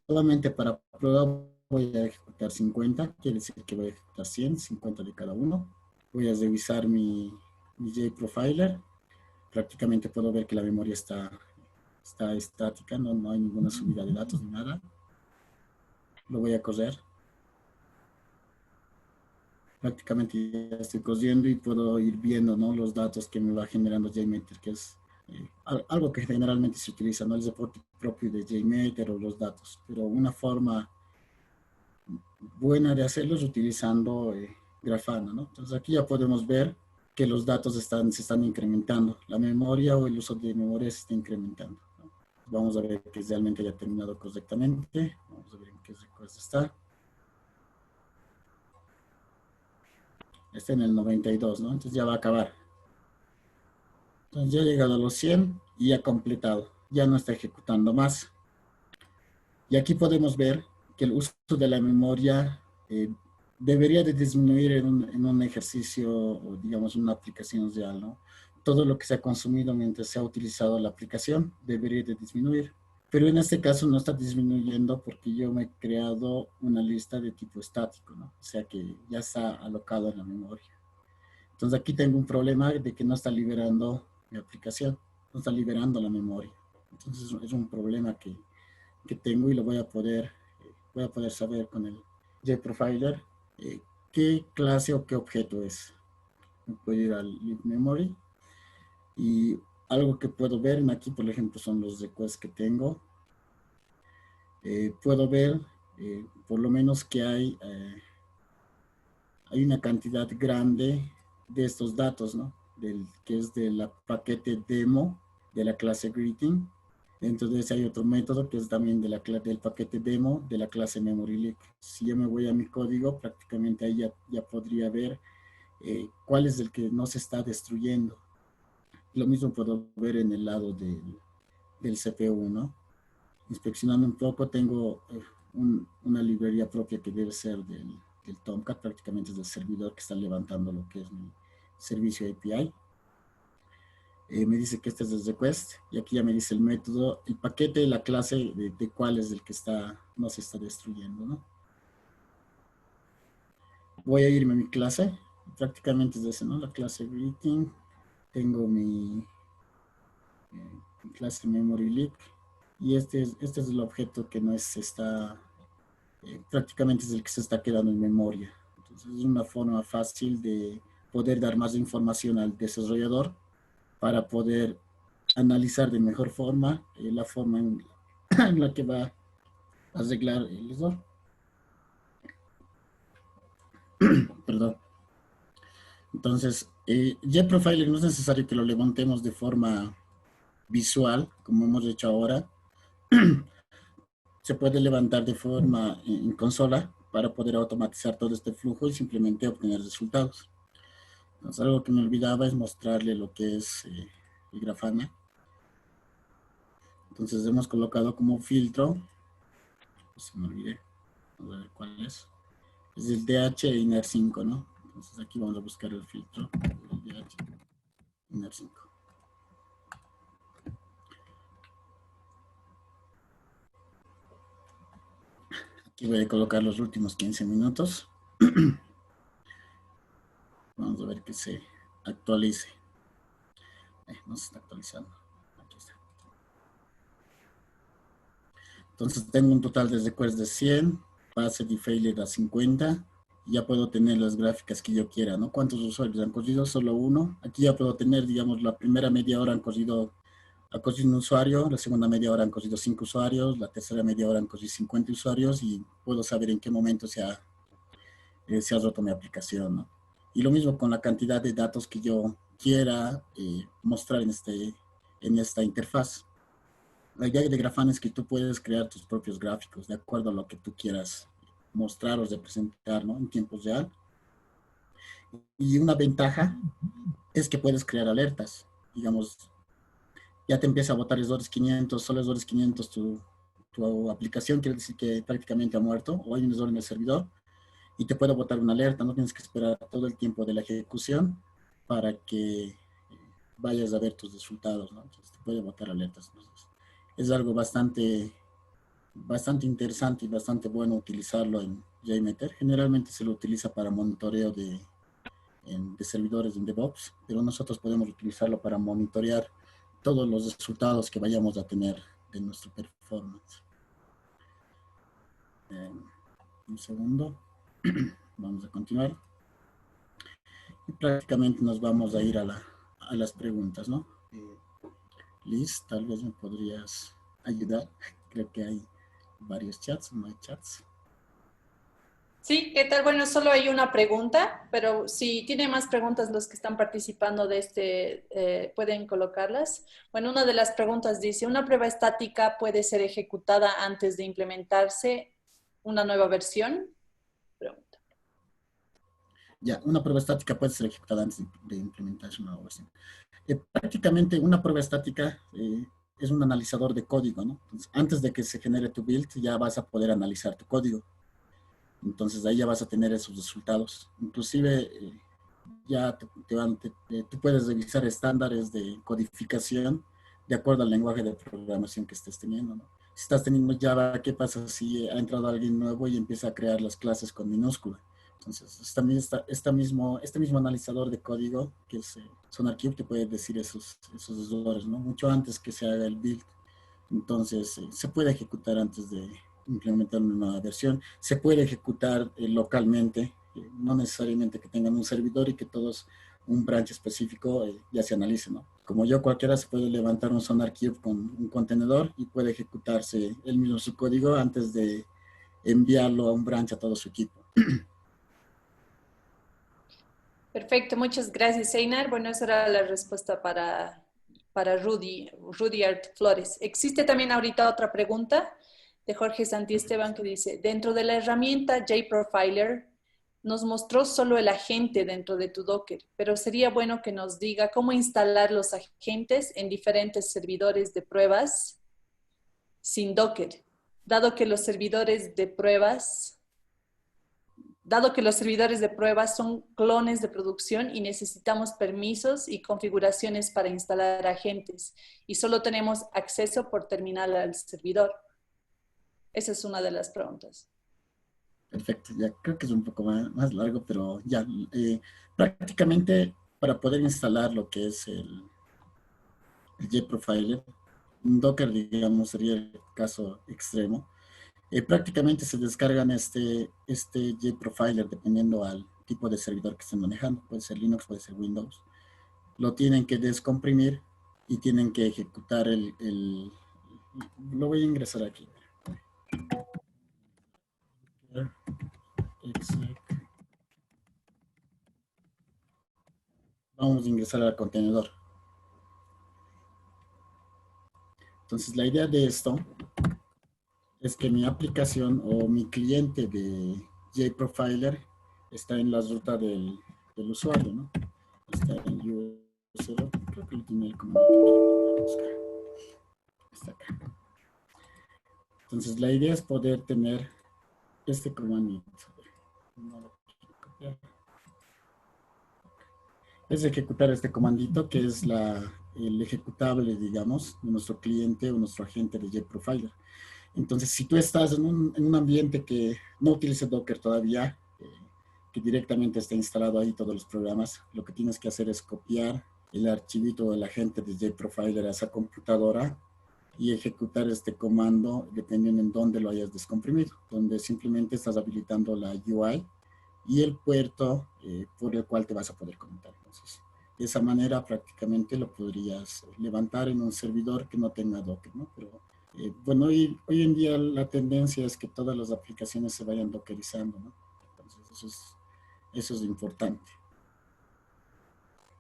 Solamente para prueba voy a ejecutar 50, quiere decir que voy a ejecutar 100, 50 de cada uno. Voy a revisar mi JProfiler. Prácticamente puedo ver que la memoria está estática, no hay ninguna subida de datos ni nada. Lo voy a correr. Prácticamente ya estoy corriendo y puedo ir viendo, ¿no?, los datos que me va generando JMeter, que es algo que generalmente se utiliza, no el reporte propio de JMeter o los datos, pero una forma buena de hacerlo es utilizando Grafana, ¿no? Entonces aquí ya podemos ver que los datos se están incrementando, la memoria o el uso de memoria se está incrementando, ¿no? Vamos a ver que realmente haya terminado correctamente. Vamos a ver en qué request está. Está en el 92, ¿no? Entonces ya va a acabar. Entonces ya ha llegado a los 100 y ha completado. Ya no está ejecutando más. Y aquí podemos ver que el uso de la memoria debería de disminuir en un ejercicio o digamos una aplicación real, ¿no? Todo lo que se ha consumido mientras se ha utilizado la aplicación debería de disminuir. Pero en este caso no está disminuyendo porque yo me he creado una lista de tipo estático, ¿no? O sea que ya está alocado en la memoria. Entonces aquí tengo un problema de que no está liberando mi aplicación, no está liberando la memoria. Entonces es un problema que tengo y lo voy a poder saber con el JProfiler qué clase o qué objeto es. Me puedo ir al lib memory y algo que puedo ver aquí, por ejemplo, son los requests que tengo. Puedo ver por lo menos que hay una cantidad grande de estos datos, ¿no? Que es de la paquete demo de la clase greeting. Dentro de ese hay otro método que es también del paquete demo de la clase memory-leak. Si yo me voy a mi código, prácticamente ahí ya podría ver cuál es el que no se está destruyendo. Lo mismo puedo ver en el lado del CPU, ¿no? Inspeccionando un poco, tengo una librería propia que debe ser del Tomcat, prácticamente es del servidor que está levantando lo que es mi servicio API. Me dice que este es el request y aquí ya me dice el método, el paquete, la clase de cuál es el que no se está destruyendo, ¿no? Voy a irme a mi clase, prácticamente es ese, ¿no? La clase greeting, tengo mi clase memory leak y este es el objeto que no está, prácticamente es el que se está quedando en memoria. Entonces es una forma fácil de poder dar más información al desarrollador para poder analizar de mejor forma la forma en la que va a arreglar el error. Perdón. Entonces, JProfiler no es necesario que lo levantemos de forma visual, como hemos hecho ahora. Se puede levantar de forma en consola para poder automatizar todo este flujo y simplemente obtener resultados. Entonces, algo que me olvidaba es mostrarle lo que es el Grafana. Entonces, hemos colocado como filtro, se me olvidé, vamos a ver cuál es. Es el DH INER5, ¿no? Entonces, aquí vamos a buscar el filtro, el DH INER5. Aquí voy a colocar los últimos 15 minutos. Vamos a ver que se actualice. No se está actualizando. Aquí está. Entonces tengo un total de requests de 100, base de failure a 50. Y ya puedo tener las gráficas que yo quiera, ¿no? ¿Cuántos usuarios han corrido? Solo uno. Aquí ya puedo tener, digamos, la primera media hora ha corrido un usuario, la segunda media hora han corrido 5 usuarios, la tercera media hora han corrido 50 usuarios y puedo saber en qué momento se ha roto mi aplicación, ¿no? Y lo mismo con la cantidad de datos que yo quiera mostrar en esta interfaz. La idea de Grafana es que tú puedes crear tus propios gráficos de acuerdo a lo que tú quieras mostrar o representar, ¿no? En tiempo real. Y una ventaja es que puedes crear alertas. Digamos, ya te empieza a botar errores 500, solo errores 500 tu aplicación, quiere decir que prácticamente ha muerto o hay un error en el servidor y te puede botar una alerta, no tienes que esperar todo el tiempo de la ejecución para que vayas a ver tus resultados, ¿no? Entonces te puede botar alertas. Entonces, es algo bastante interesante y bastante bueno utilizarlo en JMeter. Generalmente se lo utiliza para monitoreo de servidores en DevOps, pero nosotros podemos utilizarlo para monitorear todos los resultados que vayamos a tener de nuestro performance. Un segundo. Vamos a continuar. Y prácticamente nos vamos a ir a las preguntas, ¿no? Liz, tal vez me podrías ayudar. Creo que hay varios chats, no hay chats. Sí, ¿qué tal? Bueno, solo hay una pregunta, pero si tiene más preguntas los que están participando de pueden colocarlas. Bueno, una de las preguntas dice, ¿una prueba estática puede ser ejecutada antes de implementarse una nueva versión? Pregunta. Ya, una prueba estática puede ser ejecutada antes de implementarse una nueva versión. Prácticamente una prueba estática es un analizador de código, ¿no? Entonces, antes de que se genere tu build, ya vas a poder analizar tu código. Entonces ahí ya vas a tener esos resultados. Inclusive ya tú puedes revisar estándares de codificación de acuerdo al lenguaje de programación que estés teniendo, ¿no? Si estás teniendo Java, ¿qué pasa si ha entrado alguien nuevo y empieza a crear las clases con minúscula? Entonces, este mismo analizador de código, que es SonarQube, te puede decir esos errores, ¿no? Mucho antes que se haga el build. Entonces, se puede ejecutar antes de implementar una nueva versión. Se puede ejecutar localmente, no necesariamente que tengan un servidor y que todos un branch específico ya se analice, ¿no? Como yo, cualquiera se puede levantar un SonarQube con un contenedor y puede ejecutarse él mismo su código antes de enviarlo a un branch a todo su equipo. Perfecto, muchas gracias, Einar. Bueno, esa era la respuesta para Rudy Art Flores. Existe también ahorita otra pregunta de Jorge Santiesteban que dice, dentro de la herramienta JProfiler nos mostró solo el agente dentro de tu Docker, pero sería bueno que nos diga cómo instalar los agentes en diferentes servidores de pruebas sin Docker, dado que los servidores de pruebas son clones de producción y necesitamos permisos y configuraciones para instalar agentes y solo tenemos acceso por terminal al servidor. Esa es una de las preguntas. Perfecto, ya creo que es un poco más largo, pero ya prácticamente para poder instalar lo que es el JProfiler, un Docker, digamos, sería el caso extremo. Prácticamente se descargan este JProfiler dependiendo al tipo de servidor que estén manejando. Puede ser Linux, puede ser Windows. Lo tienen que descomprimir y tienen que ejecutar lo voy a ingresar aquí. Vamos a ingresar al contenedor. Entonces, la idea de esto es que mi aplicación o mi cliente de JProfiler está en la ruta del usuario, ¿no? Está en user, creo que lo tiene el comando. Está acá. Entonces, la idea es poder tener este comandito. Es ejecutar este comandito que es el ejecutable, digamos, de nuestro cliente o nuestro agente de JProfiler. Entonces, si tú estás en un ambiente que no utilice Docker todavía, que directamente está instalado ahí todos los programas, lo que tienes que hacer es copiar el archivito del agente de JProfiler a esa computadora y ejecutar este comando dependiendo en dónde lo hayas descomprimido, donde simplemente estás habilitando la UI y el puerto por el cual te vas a poder conectar. Entonces, de esa manera prácticamente lo podrías levantar en un servidor que no tenga Docker, ¿no? Pero bueno, hoy en día la tendencia es que todas las aplicaciones se vayan dockerizando, ¿no? Entonces, eso es importante.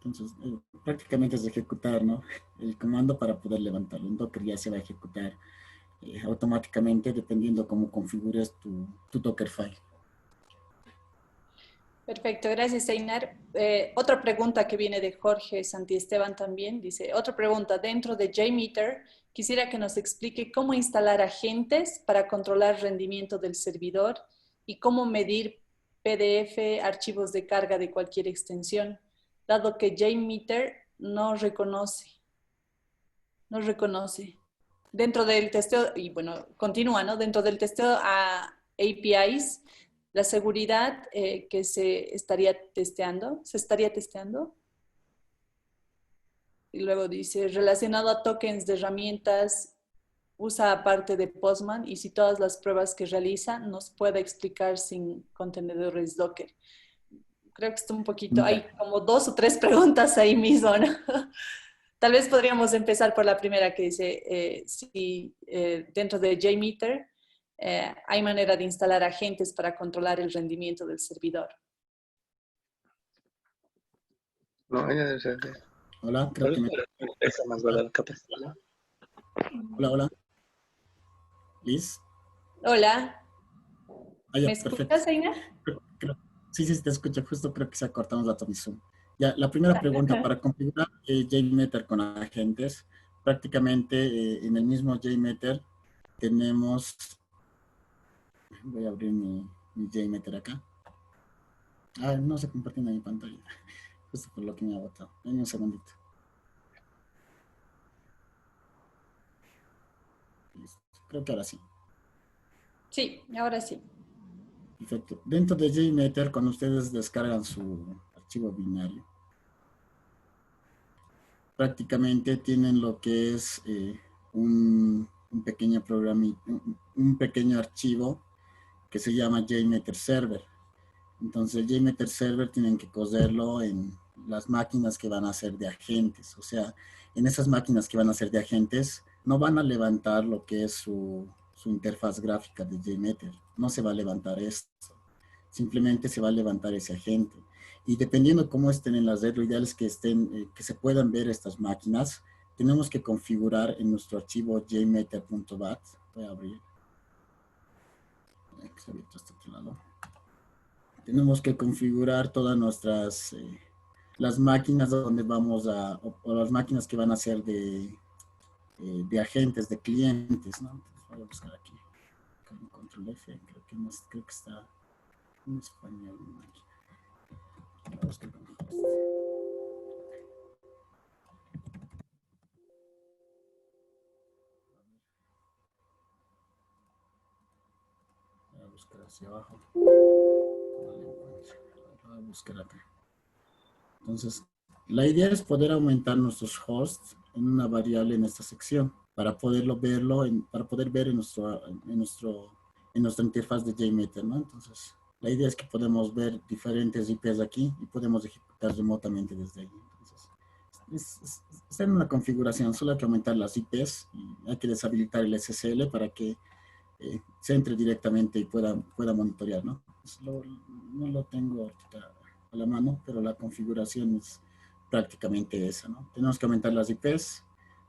Entonces, prácticamente es ejecutar, ¿no? El comando para poder levantarlo. En Docker ya se va a ejecutar automáticamente dependiendo cómo configures tu Dockerfile. Perfecto, gracias, Einar. Otra pregunta que viene de Jorge Santiesteban también, dice, otra pregunta, dentro de JMeter, quisiera que nos explique cómo instalar agentes para controlar rendimiento del servidor y cómo medir PDF, archivos de carga de cualquier extensión, dado que JMeter no reconoce. Dentro del testeo, y bueno, continúa, ¿no? Dentro del testeo a APIs, la seguridad que se estaría testeando. Y luego dice, relacionado a tokens de herramientas, usa aparte de Postman y si todas las pruebas que realiza nos puede explicar sin contenedores Docker. Creo que está un poquito, hay como 2 o 3 preguntas ahí mismo, ¿no? Tal vez podríamos empezar por la primera que dice, si dentro de JMeter hay manera de instalar agentes para controlar el rendimiento del servidor. No, ya debe ser. Hola, creo que me... Esa más vale la capacidad. Hola. Liz. Hola. Ya, ¿Me perfecto. escuchas, Einar? Sí, te escucho. Justo creo que se ha cortado un rato mi Zoom. Ya, la primera pregunta, para configurar JMeter con agentes, prácticamente en el mismo JMeter tenemos... Voy a abrir mi JMeter acá. No se compartiendo mi pantalla. Justo por lo que me ha botado. Dame un segundito. Listo. Creo que ahora sí. Sí, ahora sí. Perfecto. Dentro de JMeter, cuando ustedes descargan su archivo binario, prácticamente tienen lo que es un pequeño programa, un pequeño archivo que se llama JMeter Server. Entonces, JMeter Server tienen que coserlo en las máquinas que van a ser de agentes. O sea, en esas máquinas que van a ser de agentes, no van a levantar lo que es su interfaz gráfica de JMeter. No se va a levantar esto. Simplemente se va a levantar ese agente. Y dependiendo cómo estén en la red, lo ideal es que que se puedan ver estas máquinas. Tenemos que configurar en nuestro archivo jmeter.bat. Voy a abrir. Que se ha abierto hasta otro lado. Tenemos que configurar todas las máquinas donde vamos o las máquinas que van a ser de agentes, de clientes, ¿no? Entonces voy a buscar aquí, con control F, creo que está en español. Voy a buscar con host. Voy a buscar hacia abajo. No lo encuentro. Voy a buscar acá. Entonces, la idea es poder aumentar nuestros hosts en una variable en esta sección para poderlo verlo, para poder ver en nuestra interfaz de JMeter, ¿no? Entonces, la idea es que podemos ver diferentes IPs aquí y podemos ejecutar remotamente desde ahí. Entonces, está en una configuración, solo hay que aumentar las IPs y hay que deshabilitar el SSL para que se entre directamente y pueda monitorear, ¿no? No lo tengo ahorita a la mano, pero la configuración es prácticamente esa, ¿no? Tenemos que aumentar las IPs,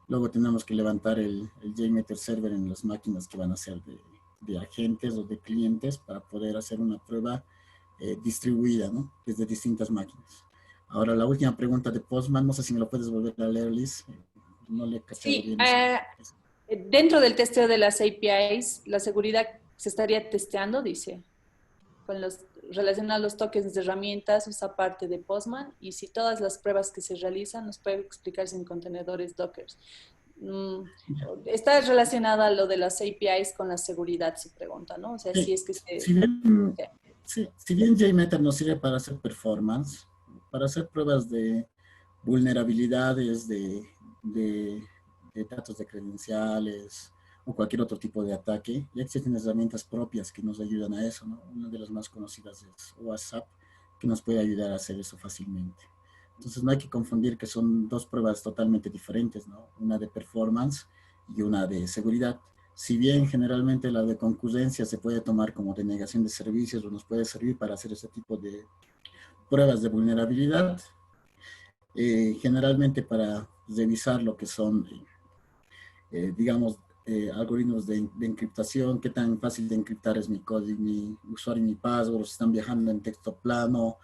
luego tenemos que levantar el JMeter server en las máquinas que van a ser de agentes o de clientes para poder hacer una prueba distribuida, ¿no? Desde distintas máquinas. Ahora, la última pregunta de Postman, no sé si me lo puedes volver a leer, Liz. No le he cachado Sí, bien. dentro del testeo de las APIs, la seguridad se estaría testeando, dice, con relacionados a los tokens de herramientas, esa parte de Postman, y si todas las pruebas que se realizan nos puede explicarse en contenedores Docker. Está relacionada a lo de las APIs con la seguridad, su pregunta, ¿no? O sea, si Sí, es que se... si bien JMeter nos sirve para hacer performance, para hacer pruebas de vulnerabilidades, de datos de credenciales o cualquier otro tipo de ataque, ya existen herramientas propias que nos ayudan a eso, ¿no? Una de las más conocidas es WhatsApp, que nos puede ayudar a hacer eso fácilmente. Entonces no hay que confundir que son dos pruebas totalmente diferentes, ¿no? Una de performance y una de seguridad. Si bien generalmente la de concurrencia se puede tomar como denegación de servicios o nos puede servir para hacer ese tipo de pruebas de vulnerabilidad, generalmente para revisar lo que son, digamos, algoritmos de encriptación, qué tan fácil de encriptar es mi código, mi usuario y mi password, o si están viajando en texto plano,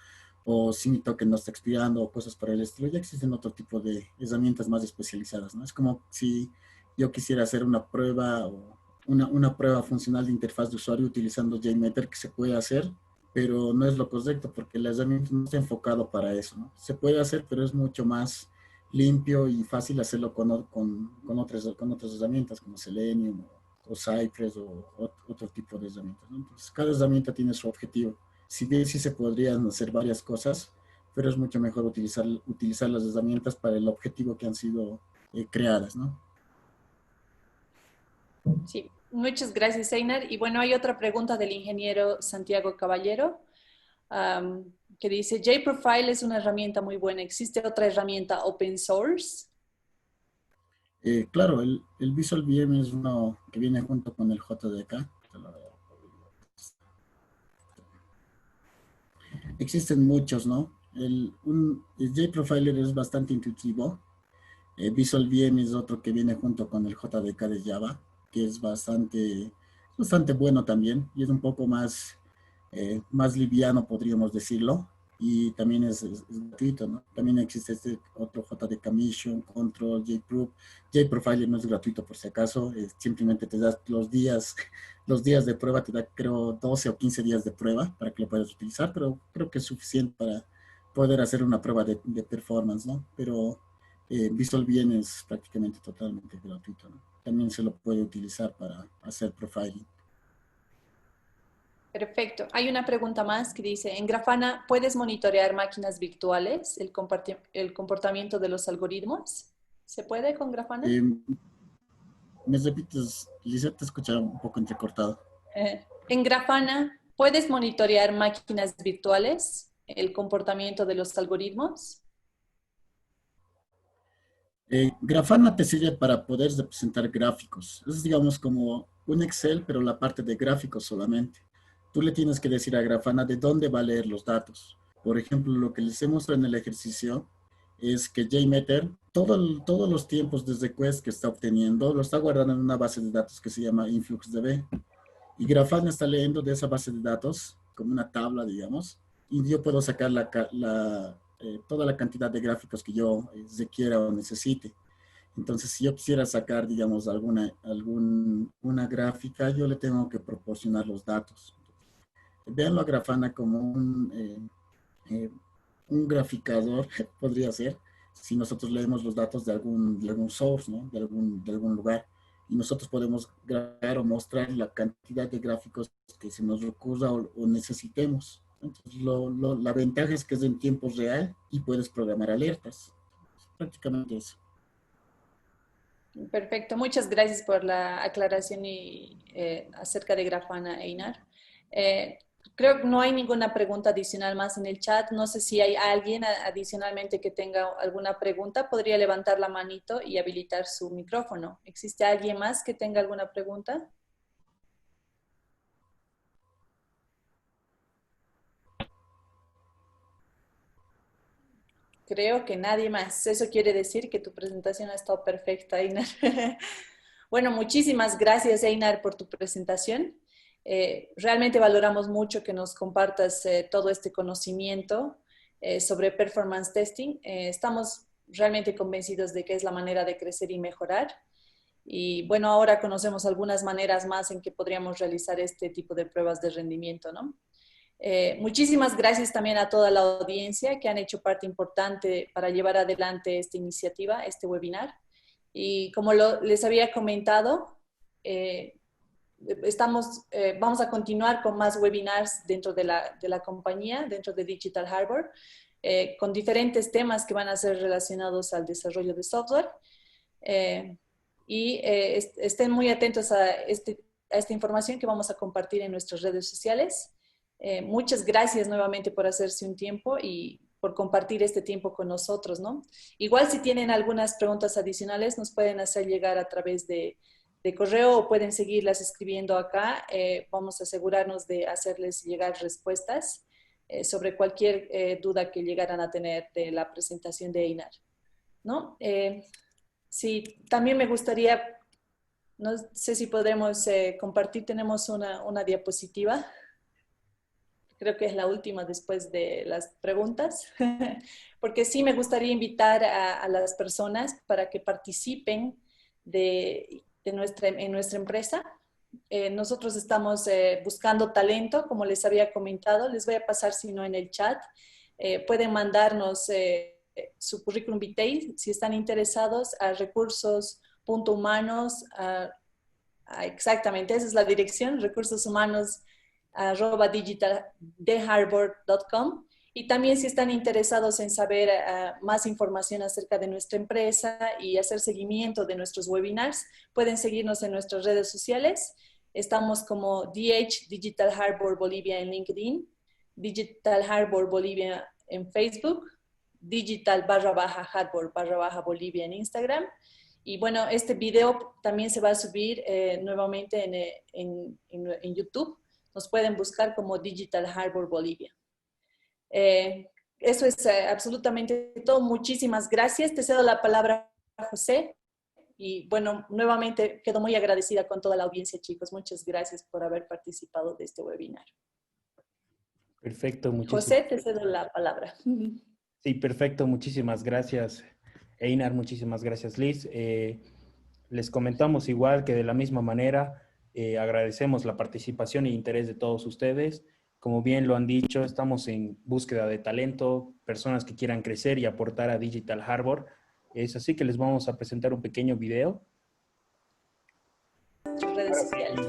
o si mi token no está expirando, o cosas por el estilo. Ya existen otro tipo de herramientas más especializadas, ¿no? Es como si yo quisiera hacer una prueba o una prueba funcional de interfaz de usuario utilizando JMeter, que se puede hacer, pero no es lo correcto porque la herramienta no está enfocado para eso, ¿no? Se puede hacer, pero es mucho más limpio y fácil hacerlo con otras herramientas como Selenium o Cypress o otro tipo de herramientas, ¿no? Entonces, cada herramienta tiene su objetivo. Si bien sí se podrían hacer varias cosas, pero es mucho mejor utilizar las herramientas para el objetivo que han sido creadas, ¿no? Sí, muchas gracias, Einar. Y bueno, hay otra pregunta del ingeniero Santiago Caballero, que dice, JProfile es una herramienta muy buena. ¿Existe otra herramienta open source? Claro, el Visual VM es uno que viene junto con el JDK. Existen muchos, ¿no? El JProfiler es bastante intuitivo. Visual VM es otro que viene junto con el JDK de Java, que es bastante bueno también y es un poco más liviano, podríamos decirlo. Y también es gratuito, ¿no? También existe este otro JDK Mission, Control, JProof. JProfiler no es gratuito por si acaso, simplemente te da los días de prueba, te da creo 12 o 15 días de prueba para que lo puedas utilizar, pero creo que es suficiente para poder hacer una prueba de performance, ¿no? Pero Visual Bien es prácticamente totalmente gratuito, ¿no? También se lo puede utilizar para hacer profiling. Perfecto. Hay una pregunta más que dice, en Grafana, ¿puedes monitorear máquinas virtuales, el comportamiento de los algoritmos? ¿Se puede con Grafana? Eh, ¿Me repites, Lizeth? Te escuchaba un poco entrecortado. En Grafana, ¿puedes monitorear máquinas virtuales, el comportamiento de los algoritmos? Grafana te sirve para poder representar gráficos. Es, digamos, como un Excel, pero la parte de gráficos solamente. Tú le tienes que decir a Grafana de dónde va a leer los datos. Por ejemplo, lo que les he mostrado en el ejercicio es que JMeter, todos los tiempos de request que está obteniendo, lo está guardando en una base de datos que se llama InfluxDB. Y Grafana está leyendo de esa base de datos como una tabla, digamos, y yo puedo sacar toda la cantidad de gráficos que yo requiera o necesite. Entonces, si yo quisiera sacar, digamos, una gráfica, yo le tengo que proporcionar los datos. Veanlo a Grafana como un graficador, podría ser, si nosotros leemos los datos de algún source, ¿no? De algún lugar. Y nosotros podemos grabar o mostrar la cantidad de gráficos que se nos ocurra o necesitemos. Entonces, la ventaja es que es en tiempo real y puedes programar alertas. Prácticamente eso. Perfecto, muchas gracias por la aclaración acerca de Grafana, Einar. Creo que no hay ninguna pregunta adicional más en el chat. No sé si hay alguien adicionalmente que tenga alguna pregunta. Podría levantar la manito y habilitar su micrófono. ¿Existe alguien más que tenga alguna pregunta? Creo que nadie más. Eso quiere decir que tu presentación ha estado perfecta, Einar. Bueno, muchísimas gracias, Einar, por tu presentación. Realmente valoramos mucho que nos compartas todo este conocimiento sobre performance testing. Estamos realmente convencidos de que es la manera de crecer y mejorar. Y bueno, ahora conocemos algunas maneras más en que podríamos realizar este tipo de pruebas de rendimiento, ¿no? Muchísimas gracias también a toda la audiencia que han hecho parte importante para llevar adelante esta iniciativa, este webinar. Y como les había comentado, vamos a continuar con más webinars dentro de la compañía, dentro de Digital Harbor, con diferentes temas que van a ser relacionados al desarrollo de software. Estén muy atentos a esta información que vamos a compartir en nuestras redes sociales. Muchas gracias nuevamente por hacerse un tiempo y por compartir este tiempo con nosotros, ¿no? Igual si tienen algunas preguntas adicionales, nos pueden hacer llegar a través de correo o pueden seguirlas escribiendo acá. Vamos a asegurarnos de hacerles llegar respuestas sobre cualquier duda que llegaran a tener de la presentación de Einar, ¿no? Sí, también me gustaría, no sé si podremos compartir, tenemos una diapositiva. Creo que es la última después de las preguntas, porque sí me gustaría invitar a las personas para que participen en nuestra empresa. Nosotros estamos buscando talento, como les había comentado. Les voy a pasar, si no, en el chat. Pueden mandarnos su curriculum vitae, si están interesados, a recursos.humanos. Exactamente, esa es la dirección, recursosumanos@digitaltheharbor.com. Y también si están interesados en saber más información acerca de nuestra empresa y hacer seguimiento de nuestros webinars, pueden seguirnos en nuestras redes sociales. Estamos como DH Digital Harbor Bolivia en LinkedIn, Digital Harbor Bolivia en Facebook, Digital_Harbor_Bolivia en Instagram. Y bueno, este video también se va a subir nuevamente en YouTube. Nos pueden buscar como Digital Harbor Bolivia. Eso es absolutamente todo. Muchísimas gracias. Te cedo la palabra, José. Y bueno, nuevamente quedo muy agradecida con toda la audiencia, chicos. Muchas gracias por haber participado de este webinar. Perfecto, muchísimas José, te cedo la palabra. Sí, perfecto. Muchísimas gracias, Einar. Muchísimas gracias, Liz. Les comentamos igual que de la misma manera agradecemos la participación e interés de todos ustedes. Como bien lo han dicho, estamos en búsqueda de talento, personas que quieran crecer y aportar a Digital Harbor. Es así que les vamos a presentar un pequeño video. Sus redes sociales.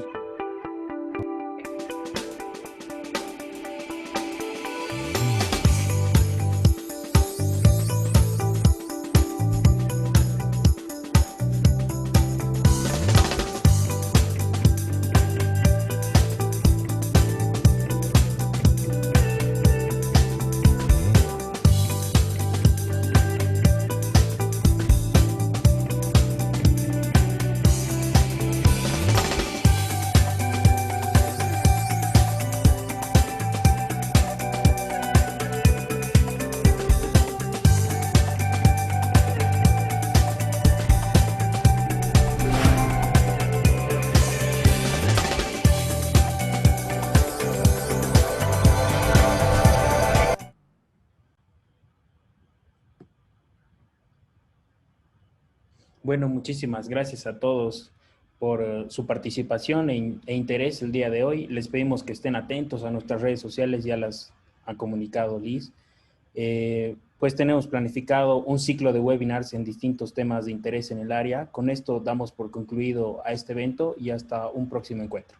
Bueno, muchísimas gracias a todos por su participación e interés el día de hoy. Les pedimos que estén atentos a nuestras redes sociales, ya las ha comunicado Liz. Pues tenemos planificado un ciclo de webinars en distintos temas de interés en el área. Con esto damos por concluido a este evento y hasta un próximo encuentro.